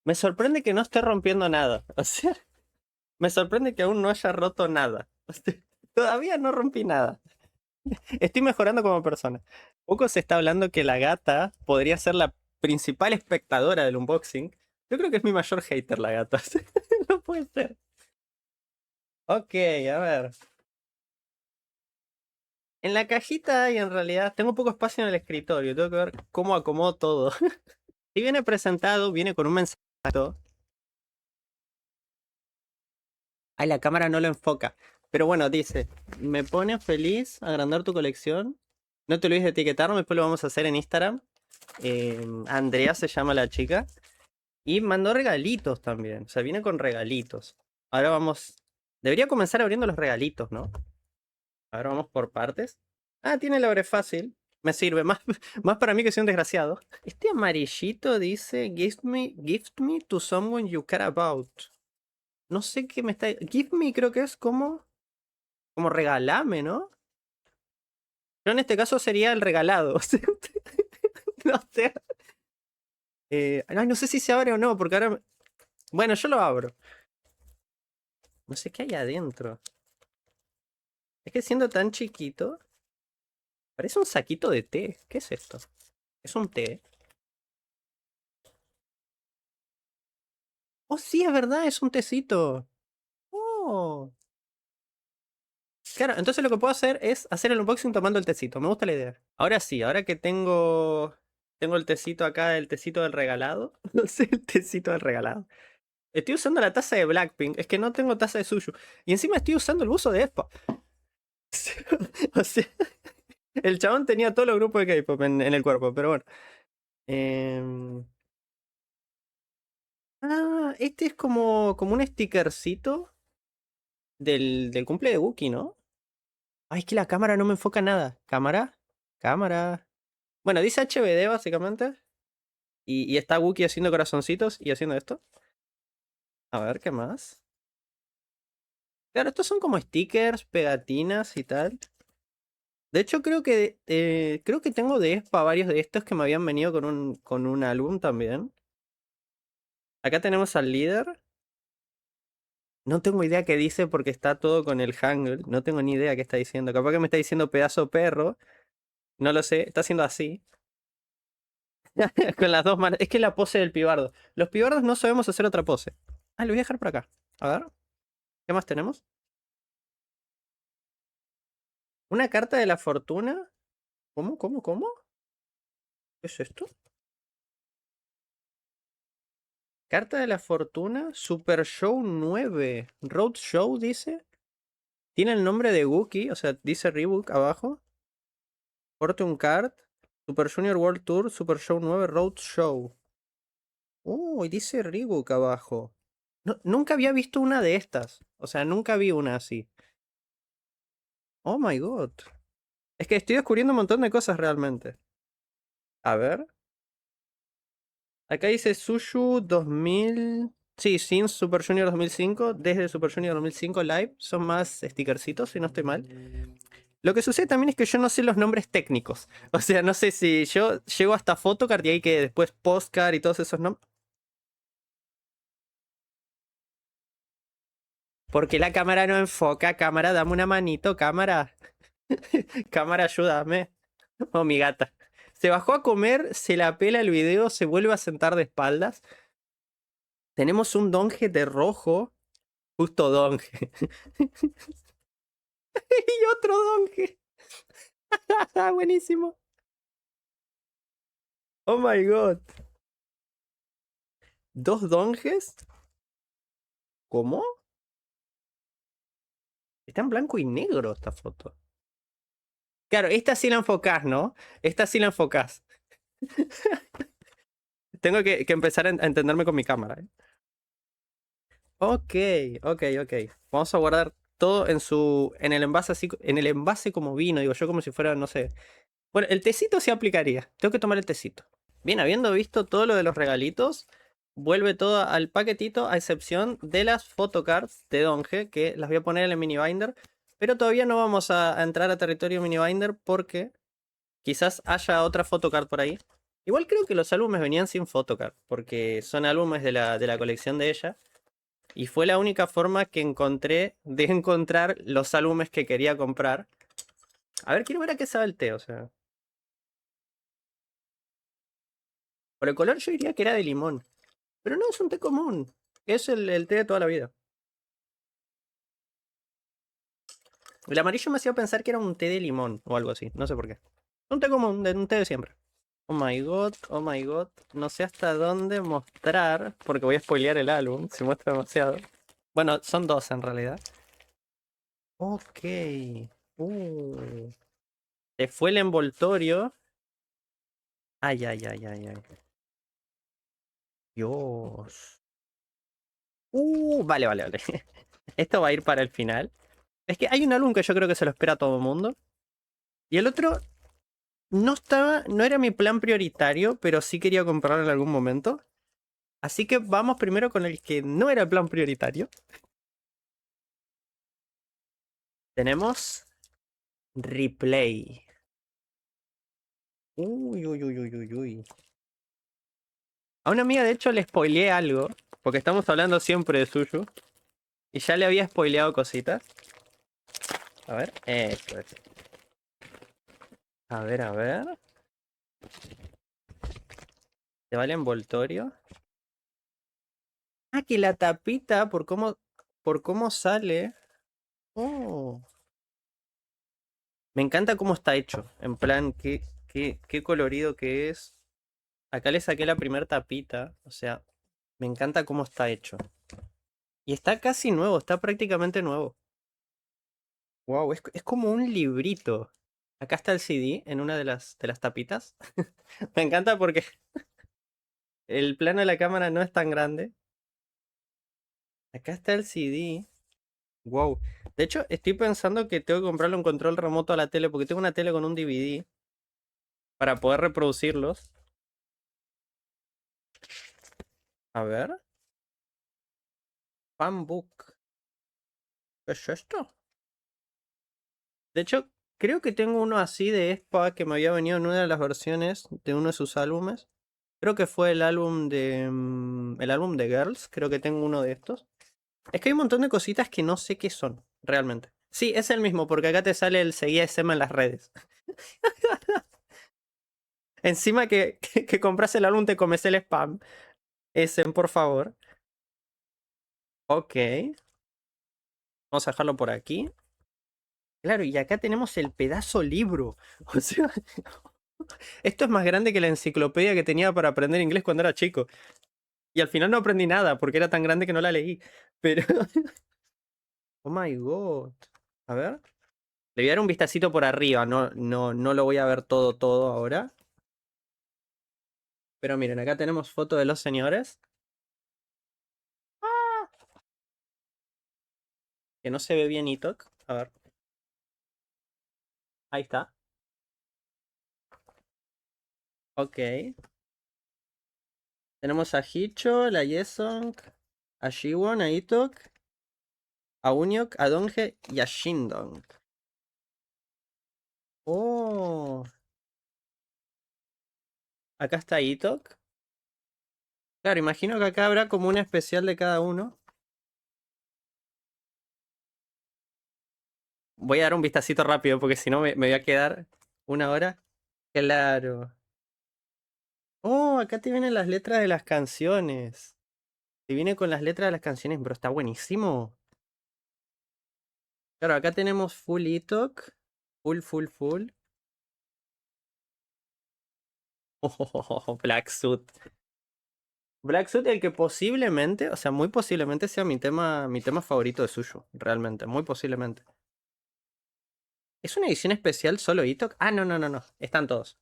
Me sorprende que no esté rompiendo nada. O sea, me sorprende que aún no haya roto nada. O sea, todavía no rompí nada. Estoy mejorando como persona. Poco se está hablando que la gata podría ser la principal espectadora del unboxing. Yo creo que es mi mayor hater la gata. No puede ser. Ok, a ver. En la cajita hay en realidad. Tengo poco espacio en el escritorio. Tengo que ver cómo acomodo todo. Si viene presentado, viene con un mensaje. Ay, la cámara no lo enfoca. Pero bueno, dice: me pone feliz agrandar tu colección. No te olvides de etiquetarme, después lo vamos a hacer en Instagram. Andrea se llama la chica. Y mandó regalitos también. O sea, viene con regalitos. Ahora vamos. Debería comenzar abriendo los regalitos, ¿no? Ahora vamos por partes. Ah, tiene el abre fácil. Me sirve más, más para mí que soy un desgraciado. Este amarillito dice: gift me to someone you care about. No sé qué me está. Give me creo que es como regalame, ¿no? Yo en este caso sería el regalado. No sé. Ay, no sé si se abre o no, porque ahora. Bueno, yo lo abro. No sé qué hay adentro. Es que siendo tan chiquito, parece un saquito de té. ¿Qué es esto? ¿Es un té? Oh, sí, es verdad, es un tecito. Oh. Claro, entonces lo que puedo hacer es hacer el unboxing tomando el tecito. Me gusta la idea. Ahora sí, ahora que tengo el tecito acá, el tecito del regalado. No sé, el tecito del regalado. Estoy usando la taza de Blackpink. Es que no tengo taza de Suyu. Y encima estoy usando el buzo de Espa. O sea, el chabón tenía todos los grupos de K-pop en el cuerpo, pero bueno. Em, este es como un stickercito del cumple de Wookiee, ¿no? Ay, es que la cámara no me enfoca nada. ¿Cámara? Cámara. Bueno, dice HBD básicamente. Y está Wookiee haciendo corazoncitos y haciendo esto. A ver, ¿qué más? Claro, estos son como stickers, pegatinas y tal. De hecho, creo que tengo de ESPA varios de estos que me habían venido con un álbum también. Acá tenemos al líder. No tengo idea qué dice porque está todo con el Hangul. No tengo ni idea qué está diciendo. Capaz que me está diciendo pedazo perro. No lo sé. Está haciendo así. Con las dos manos. Es que la pose del pibardo. Los pibardos no sabemos hacer otra pose. Ah, lo voy a dejar por acá. A ver. ¿Qué más tenemos? ¿Una carta de la fortuna? ¿Cómo? ¿Qué es esto? Carta de la fortuna. Super Show 9. Road Show dice. Tiene el nombre de Wookiee. O sea, dice Rebook abajo. Fortune Card. Super Junior World Tour. Super Show 9 Road Show. Y dice Reebok abajo. Nunca había visto una de estas. O sea, nunca vi una así. Oh my god. Es que estoy descubriendo un montón de cosas realmente. A ver. Acá dice Sushu 2000. Sí, Sims Super Junior 2005. Desde Super Junior 2005 Live. Son más stickercitos, si no estoy mal. Lo que sucede también es que yo no sé los nombres técnicos. O sea, no sé si yo llego hasta Photocard y hay que después Postcard y todos esos nombres. Porque la cámara no enfoca. Cámara, dame una manito, cámara. Cámara, ayúdame. Oh, mi gata. Se bajó a comer, se la pela el video, se vuelve a sentar de espaldas. Tenemos un donge de rojo. Justo donge. Y otro donge. Buenísimo. Oh my god. ¿Dos donges? ¿Cómo? Está en blanco y negro esta foto. Claro, esta sí la enfocás, ¿no? Esta sí la enfocás. Tengo que empezar a entenderme con mi cámara. Ok, ok. Vamos a guardar todo en el envase así, en el envase como vino, digo yo, como si fuera, no sé. Bueno, el tecito sí aplicaría. Tengo que tomar el tecito. Bien, habiendo visto todo lo de los regalitos, vuelve todo al paquetito, a excepción de las photocards de Donge, que las voy a poner en el mini binder. Pero todavía no vamos a entrar a territorio mini binder porque quizás haya otra photocard por ahí. Igual creo que los álbumes venían sin photocard, porque son álbumes de la colección de ella. Y fue la única forma que encontré de encontrar los álbumes que quería comprar. A ver, quiero ver a qué sabe el té, o sea. Por el color yo diría que era de limón. Pero no es un té común. Es el té de toda la vida. El amarillo me hacía pensar que era un té de limón o algo así. No sé por qué. Un té común, un té de siempre. Oh my god, oh my god. No sé hasta dónde mostrar. Porque voy a spoilear el álbum. Se muestra demasiado. Bueno, son dos en realidad. Ok. Uh. Se fue el envoltorio. Ay. Dios. Vale. Esto va a ir para el final. Es que hay un álbum que yo creo que se lo espera a todo el mundo. Y el otro no era mi plan prioritario, pero sí quería comprarlo en algún momento. Así que vamos primero con el que no era el plan prioritario. Tenemos Replay. Uy. A una amiga, de hecho, le spoileé algo. Porque estamos hablando siempre de Suyu. Y ya le había spoileado cositas. A ver, esto es. A ver. ¿Te va el envoltorio? Ah, que la tapita, por cómo sale. Oh. Me encanta cómo está hecho. En plan, qué colorido que es. Acá le saqué la primera tapita. O sea, me encanta cómo está hecho. Y está casi nuevo, está prácticamente nuevo. Wow, es como un librito. Acá está el CD en una de las tapitas. Me encanta porque el plano de la cámara no es tan grande. Acá está el CD. Wow. De hecho, estoy pensando que tengo que comprarle un control remoto a la tele porque tengo una tele con un DVD para poder reproducirlos. A ver. Fanbook. ¿Qué es esto? De hecho, creo que tengo uno así de Espa que me había venido en una de las versiones de uno de sus álbumes. Creo que fue el álbum de Girls. Creo que tengo uno de estos. Es que hay un montón de cositas que no sé qué son, realmente. Sí, es el mismo, porque acá te sale el seguía SM en las redes. Encima que compras el álbum te comes el spam. SM, por favor. Ok. Vamos a dejarlo por aquí. Claro, y acá tenemos el pedazo libro. O sea, esto es más grande que la enciclopedia que tenía para aprender inglés cuando era chico. Y al final no aprendí nada porque era tan grande que no la leí. Pero. Oh my god. A ver. Le voy a dar un vistacito por arriba. No lo voy a ver todo ahora. Pero miren, acá tenemos foto de los señores. Que no se ve bien Itok. A ver. Ahí está. Ok. Tenemos a Hicho, a Yesong, a Jiwon, a Itok, a Unyok, a Donghae y a Shindong. Oh, acá está Itok. Claro, imagino que acá habrá como un especial de cada uno. Voy a dar un vistacito rápido porque si no me voy a quedar una hora. Claro. Oh, acá te vienen las letras de las canciones. Te viene con las letras de las canciones, bro, está buenísimo. Claro, acá tenemos full Itok. Full. Oh, Black Suit. Black Suit, el que posiblemente, o sea, muy posiblemente sea mi tema favorito de suyo, realmente, muy posiblemente. ¿Es una edición especial solo Itok? Ah, no. Están todos.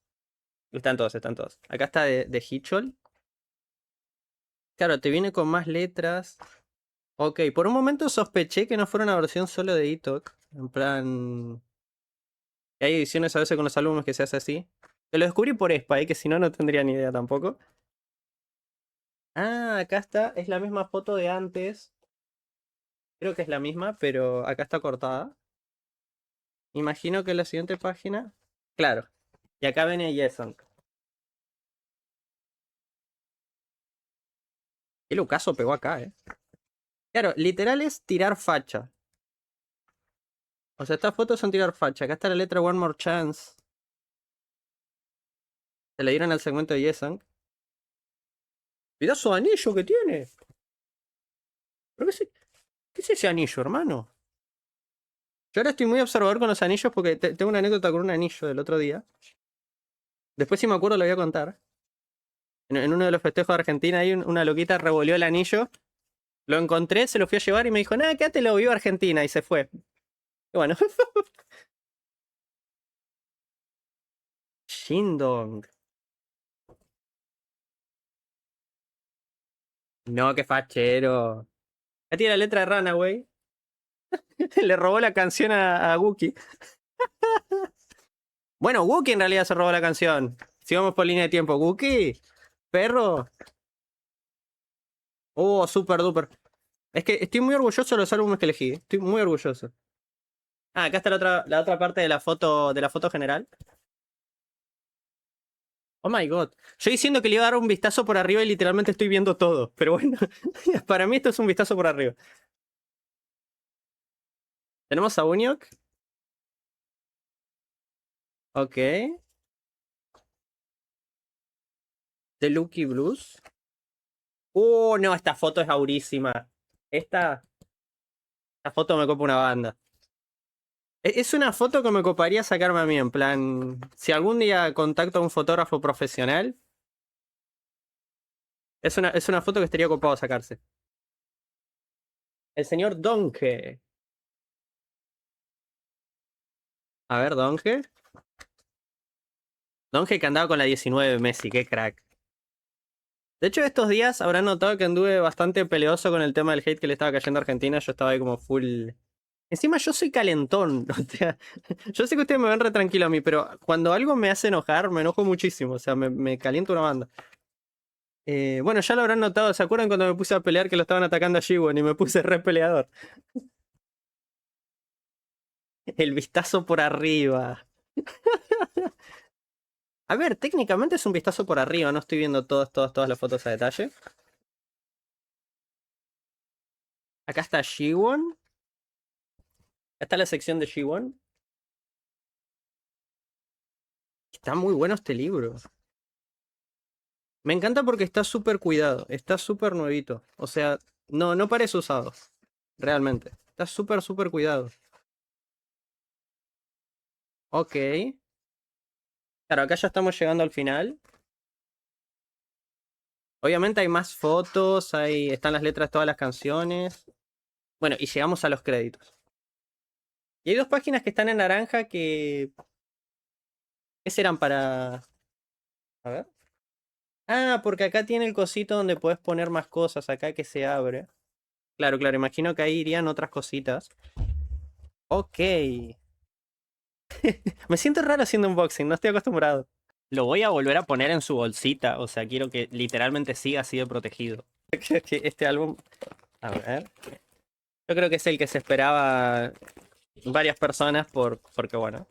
Están todos. Acá está de Hichol. Claro, te viene con más letras. Ok, por un momento sospeché que no fuera una versión solo de Itok. En plan. Hay ediciones a veces con los álbumes que se hace así. Te lo descubrí por Spy, que si no, no tendría ni idea tampoco. Ah, acá está. Es la misma foto de antes. Creo que es la misma, pero acá está cortada. Imagino que en la siguiente página. Claro. Y acá viene Jason. Qué Lucaso pegó acá, eh. Claro, literal es tirar facha. O sea, estas fotos son tirar facha. Acá está la letra One More Chance. Se le dieron al segmento de Jason. Pedazo de anillo que tiene. ¿Pero qué es ese anillo, hermano? Yo ahora estoy muy observador con los anillos porque tengo una anécdota con un anillo del otro día. Después, si me acuerdo, lo voy a contar. En uno de los festejos de Argentina, ahí una loquita revolvió el anillo. Lo encontré, se lo fui a llevar y me dijo, nada, quédatelo, vivo Argentina. Y se fue. Y bueno. Shindong. No, qué fachero. Ya tiene la letra de Runaway. Le robó la canción a Wookie. Bueno, Wookie en realidad se robó la canción. Si vamos por línea de tiempo. Wookie, perro. Oh, super duper. Es que estoy muy orgulloso de los álbumes que elegí. Estoy muy orgulloso. Ah, acá está la otra parte de la foto general. Oh my god. Yo diciendo que le iba a dar un vistazo por arriba y literalmente estoy viendo todo. Pero bueno, para mí esto es un vistazo por arriba. Tenemos a Unyok. Ok. The Lucky Blues. No, esta foto es aurísima. Esta foto me copa una banda. Es una foto que me coparía sacarme a mí, en plan. Si algún día contacto a un fotógrafo profesional, es una foto que estaría copado sacarse. El señor Donke. A ver, Donke. Donke que andaba con la 19 Messi, qué crack. De hecho, estos días habrán notado que anduve bastante peleoso con el tema del hate que le estaba cayendo a Argentina. Yo estaba ahí como full. Encima yo soy calentón. O sea, yo sé que ustedes me ven re tranquilo a mí, pero cuando algo me hace enojar, me enojo muchísimo. O sea, me caliento una banda. Bueno, ya lo habrán notado. ¿Se acuerdan cuando me puse a pelear que lo estaban atacando a Jiwon y me puse re peleador? El vistazo por arriba. A ver, técnicamente es un vistazo por arriba. No estoy viendo todas las fotos a detalle. Acá está Jiwon. Acá está la sección de Jiwon. Está muy bueno este libro. Me encanta porque está súper cuidado. Está súper nuevito. O sea, no parece usado. Realmente. Está súper cuidado. Ok. Claro, acá ya estamos llegando al final. Obviamente hay más fotos, están las letras de todas las canciones. Bueno, y llegamos a los créditos. Y hay dos páginas que están en naranja que. ¿Qué serán para...? A ver. Ah, porque acá tiene el cosito donde puedes poner más cosas, acá que se abre. Claro, imagino que ahí irían otras cositas. Ok. Me siento raro haciendo unboxing, no estoy acostumbrado. Lo voy a volver a poner en su bolsita. O sea, quiero que literalmente siga así de protegido. Creo que este álbum. A ver. Yo creo que es el que se esperaba varias personas porque bueno.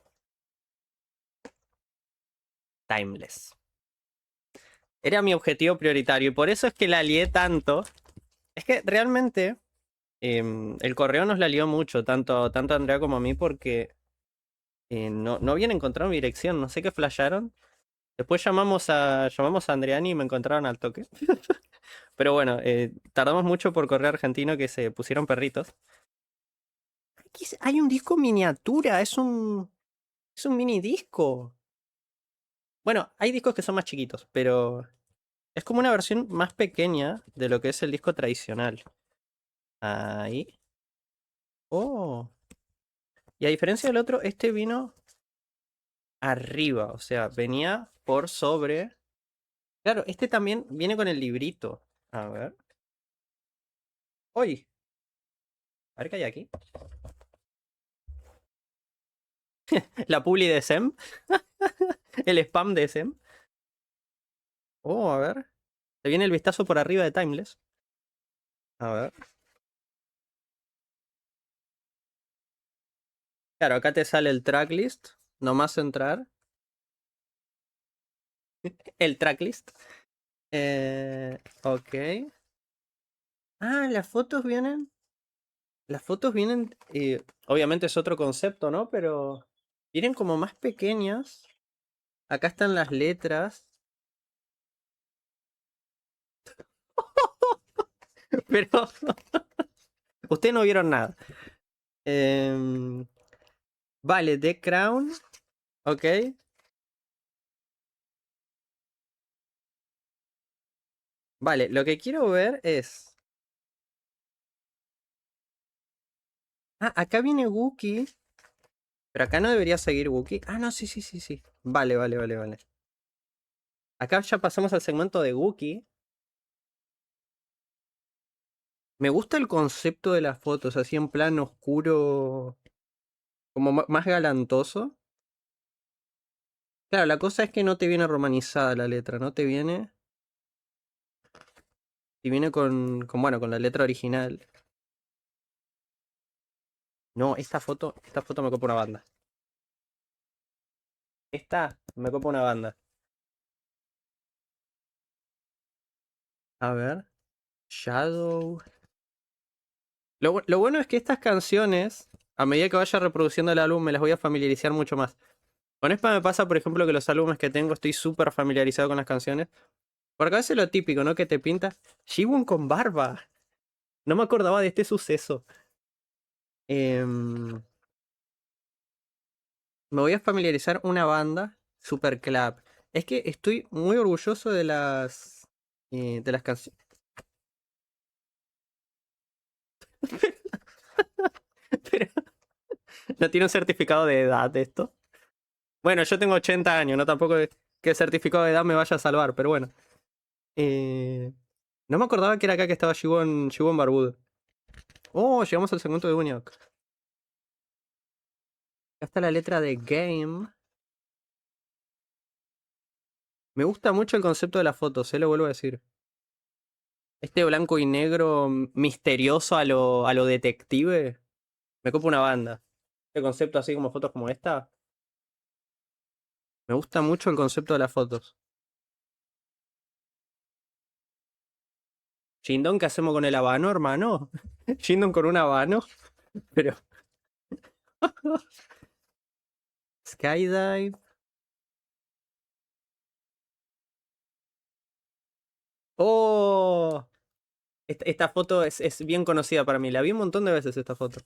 Timeless. Era mi objetivo prioritario. Y por eso es que la lié tanto. Es que realmente. El correo nos la lió mucho. Tanto a Andrea como a mí. Porque no habían encontrado mi dirección. No sé qué flasharon. Después llamamos a Andreani y me encontraron al toque. Pero bueno, tardamos mucho por correo argentino que se pusieron perritos. Hay un disco miniatura, es un mini disco. Bueno, hay discos que son más chiquitos, pero es como una versión más pequeña de lo que es el disco tradicional. Ahí. Oh. Y a diferencia del otro, este vino arriba, o sea, venía por sobre. Claro, este también viene con el librito. A ver. Uy, a ver qué hay aquí. La publi de Sem. El spam de Sem. Oh, a ver. Se viene el vistazo por arriba de Timeless. A ver. Claro, acá te sale el tracklist. Nomás entrar. El tracklist. Ok. Ah, las fotos vienen. Las fotos vienen. Obviamente es otro concepto, ¿no? Pero vienen como más pequeñas. Acá están las letras. Pero ustedes no vieron nada. Vale, The Crown. Ok. Vale, lo que quiero ver es. Ah, acá viene Wookie. Pero acá no debería seguir Wookie. Ah, no, sí, sí, sí, sí. Vale, vale, vale, vale. Acá ya pasamos al segmento de Wookie. Me gusta el concepto de las fotos, así en plan oscuro, como más galantoso. Claro, la cosa es que no te viene romanizada la letra, no te viene. Y viene bueno, con la letra original. No, esta foto me copa una banda. Esta me copa una banda. A ver. Shadow. Lo bueno es que estas canciones, a medida que vaya reproduciendo el álbum, me las voy a familiarizar mucho más. Con esta me pasa, por ejemplo, que los álbumes que tengo estoy súper familiarizado con las canciones. Porque a veces lo típico, ¿no? Que te pinta. Jiwon con barba. No me acordaba de este suceso. Me voy a familiarizar una banda, Super Club. Es que estoy muy orgulloso de las canciones. Pero no tiene un certificado de edad de esto. Bueno, yo tengo 80 años, no tampoco que el certificado de edad me vaya a salvar, pero bueno. Eh, no me acordaba que era acá que estaba Jiwon Barbudo. Oh, llegamos al segundo de Uniok. Acá está la letra de Game. Me gusta mucho el concepto de las fotos, lo vuelvo a decir. Este blanco y negro misterioso a lo detective. Me copa una banda. Este concepto así como fotos como esta. Me gusta mucho el concepto de las fotos. Shindon, ¿qué hacemos con el habano, hermano? Shindon con un habano. Pero. Skydive. ¡Oh! Esta foto es bien conocida para mí. La vi un montón de veces esta foto.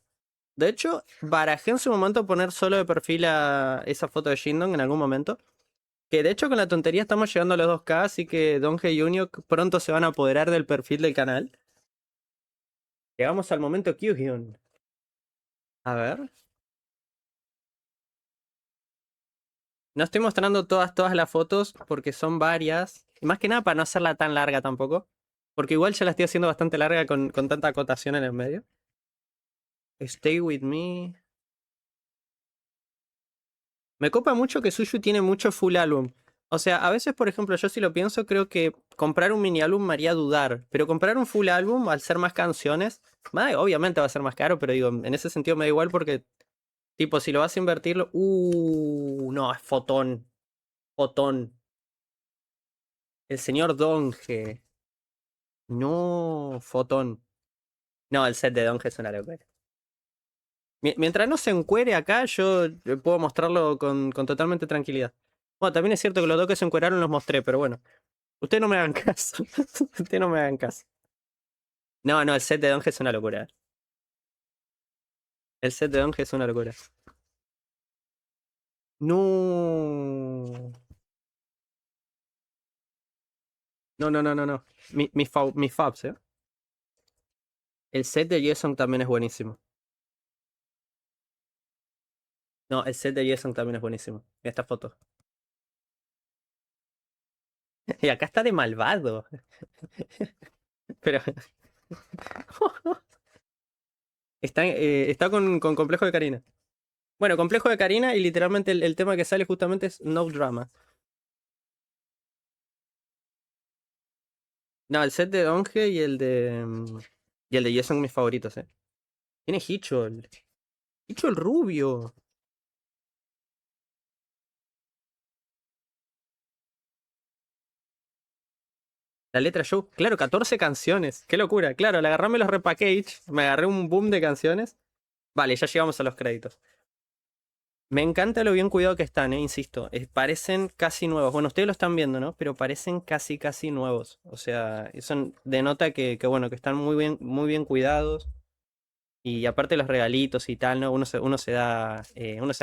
De hecho, barajé en su momento poner solo de perfil a esa foto de Shindon en algún momento. Que de hecho con la tontería estamos llegando a los 2K, así que Donge y Unio pronto se van a apoderar del perfil del canal. Llegamos al momento Kyuhyun. A ver. No estoy mostrando todas las fotos porque son varias. Y más que nada para no hacerla tan larga tampoco. Porque igual ya la estoy haciendo bastante larga con tanta acotación en el medio. Stay with me. Me copa mucho que Suyu tiene mucho full álbum. O sea, a veces, por ejemplo, yo si lo pienso, creo que comprar un mini álbum me haría dudar. Pero comprar un full álbum, al ser más canciones, obviamente va a ser más caro, pero digo, en ese sentido me da igual porque, tipo, si lo vas a invertir, no, es Fotón. Fotón. El señor Donge. No, Fotón. No, el set de Donge es una locura. Mientras no se encuere acá, yo puedo mostrarlo con totalmente tranquilidad. Bueno, también es cierto que los dos que se encueraron los mostré, pero bueno. Ustedes no me hagan caso. Ustedes no me hagan caso. No, no, el set de Donge es una locura. El set de Donge es una locura. No. No, no, no, no, no. Mis fabs, eh. El set de Jason también es buenísimo. No, el set de Jason también es buenísimo. Mira esta foto. Y acá está de malvado. Pero. Está con complejo de Karina. Bueno, complejo de Karina y literalmente el tema que sale justamente es No Drama. No, el set de Donge y el de. Y el de Jason son mis favoritos, eh. Tiene Hitchell. Hitchell rubio. La letra show. Claro, 14 canciones. Qué locura. Claro, al agarrarme los repackage, me agarré un boom de canciones. Vale, ya llegamos a los créditos. Me encanta lo bien cuidado que están, insisto. Parecen casi nuevos. Bueno, ustedes lo están viendo, ¿no? Pero parecen casi nuevos. O sea, eso denota que bueno, que están muy bien cuidados. Y aparte los regalitos y tal, ¿no? Uno se da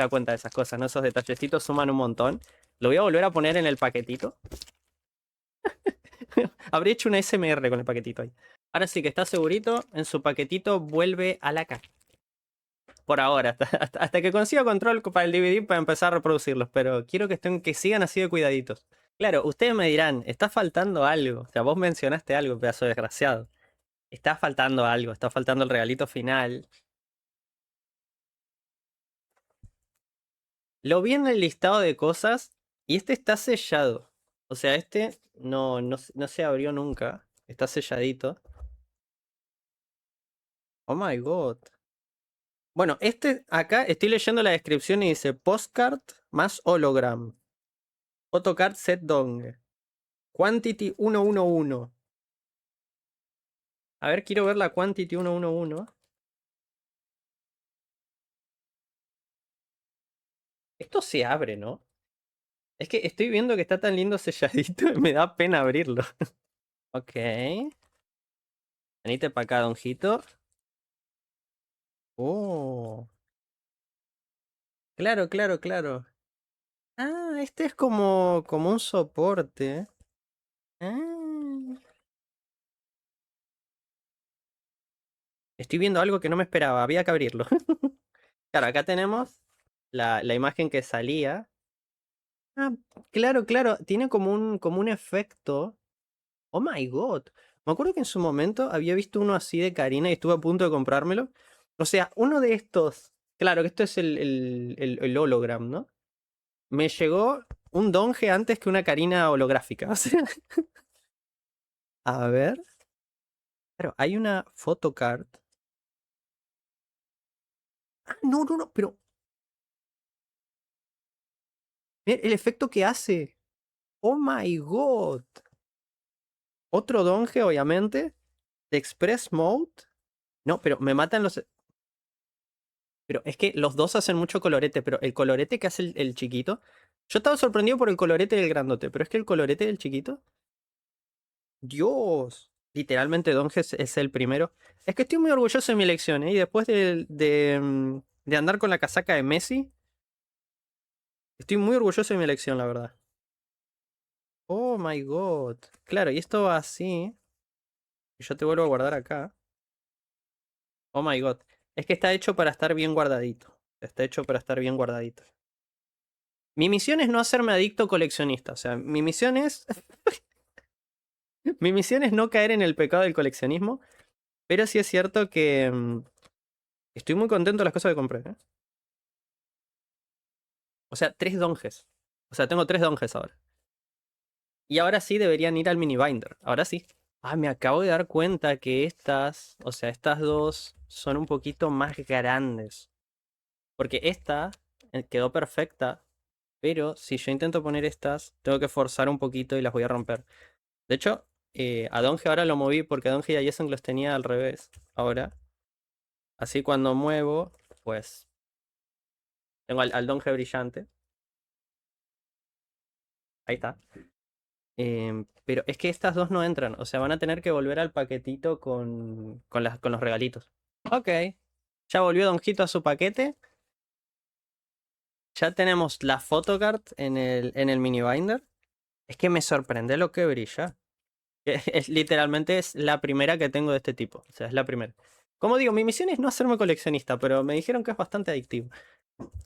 cuenta de esas cosas, ¿no? Esos detallecitos suman un montón. Lo voy a volver a poner en el paquetito. Habría hecho una SMR con el paquetito ahí. Ahora sí que está segurito, en su paquetito vuelve a la caja. Por ahora, hasta que consiga control para el DVD para empezar a reproducirlos. Pero quiero que sigan así de cuidaditos. Claro, ustedes me dirán, está faltando algo. O sea, vos mencionaste algo, pedazo de desgraciado. Está faltando algo, está faltando el regalito final. Lo vi en el listado de cosas y este está sellado. O sea, este no se abrió nunca. Está selladito. Oh my god. Bueno, este acá estoy leyendo la descripción y dice postcard más hologram. Photocard set dong. Quantity 111. A ver, quiero ver la quantity 111. Esto se abre, ¿no? Es que estoy viendo que está tan lindo selladito y me da pena abrirlo. Ok. Venite para acá, donjito. Oh. Claro, claro, claro. Ah, este es como un soporte. Ah. Estoy viendo algo que no me esperaba, había que abrirlo. Claro, acá tenemos la imagen que salía. Ah, claro, claro, tiene como un efecto. Oh my god. Me acuerdo que en su momento había visto uno así de Karina y estuve a punto de comprármelo. O sea, uno de estos. Claro que esto es el hologram, ¿no? Me llegó un donge antes que una Karina holográfica. O sea, a ver. Claro, hay una photocard. Ah, no, no, no, pero. Mira el efecto que hace. Oh my god. Otro donge, obviamente. De Express Mode. No, pero me matan los. Pero es que los dos hacen mucho colorete, pero el colorete que hace el chiquito. Yo estaba sorprendido por el colorete del grandote, pero es que el colorete del chiquito. Dios. Literalmente Donges es el primero. Es que estoy muy orgulloso de mi elección, ¿eh? Y después de andar con la casaca de Messi, estoy muy orgulloso de mi elección, la verdad. Oh my god. Claro, y esto va así. Y yo te vuelvo a guardar acá. Oh my god. Es que está hecho para estar bien guardadito. Está hecho para estar bien guardadito. Mi misión es no hacerme adicto coleccionista. O sea, mi misión es. Mi misión es no caer en el pecado del coleccionismo. Pero sí es cierto que. Estoy muy contento de las cosas que compré. ¿Eh? O sea, 3 donges. O sea, tengo 3 donges ahora. Y ahora sí deberían ir al mini binder. Ahora sí. Ah, me acabo de dar cuenta que estas, o sea, estas dos son un poquito más grandes. Porque esta quedó perfecta, pero si yo intento poner estas, tengo que forzar un poquito y las voy a romper. De hecho, a Donge ahora lo moví porque a Donge y a Jason los tenía al revés. Ahora, así cuando muevo, pues tengo al Donge brillante. Ahí está. Pero es que estas dos no entran. O sea, van a tener que volver al paquetito con los regalitos. Ok. Ya volvió Donjito a su paquete. Ya tenemos la photocard en el mini binder. Es que me sorprende lo que brilla. Literalmente es la primera que tengo de este tipo. O sea, es la primera. Como digo, mi misión es no hacerme coleccionista, pero me dijeron que es bastante adictivo.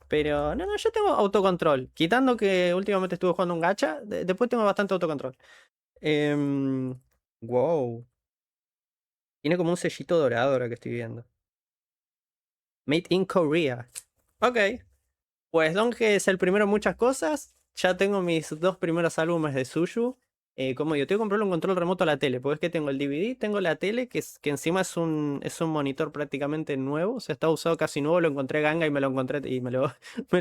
Pero no, yo tengo autocontrol. Quitando que últimamente estuve jugando un gacha, después tengo bastante autocontrol. Em, wow. Tiene como un sellito dorado ahora que estoy viendo. Made in Korea. Ok. Pues Donge es el primero en muchas cosas. Ya tengo mis dos primeros álbumes de Suyu. Como yo tengo que comprarle un control remoto a la tele, porque es que tengo el DVD, tengo la tele, que encima es un monitor prácticamente nuevo, o sea, está usado casi nuevo, lo encontré ganga y me lo encontré y me lo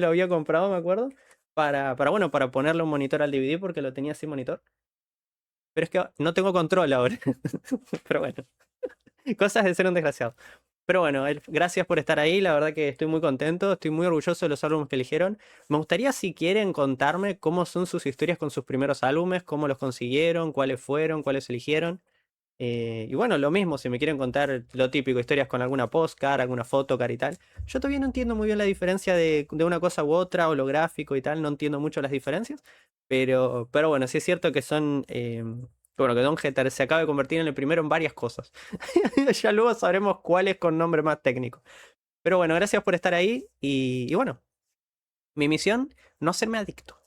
había comprado, me acuerdo, bueno, para ponerle un monitor al DVD porque lo tenía sin monitor. Pero es que no tengo control ahora. Pero bueno, cosas de ser un desgraciado. Pero bueno, gracias por estar ahí. La verdad que estoy muy contento, estoy muy orgulloso de los álbumes que eligieron. Me gustaría si quieren contarme cómo son sus historias con sus primeros álbumes, cómo los consiguieron, cuáles fueron, cuáles eligieron. Y bueno, lo mismo, si me quieren contar lo típico, historias con alguna postcard, alguna photocard y tal. Yo todavía no entiendo muy bien la diferencia de una cosa u otra, holográfico y tal, no entiendo mucho las diferencias. Pero bueno, sí es cierto que son. Bueno, que Don Jeter se acaba de convertir en el primero en varias cosas. Ya luego sabremos cuál es con nombre más técnico. Pero bueno, gracias por estar ahí y bueno, mi misión, no serme adicto.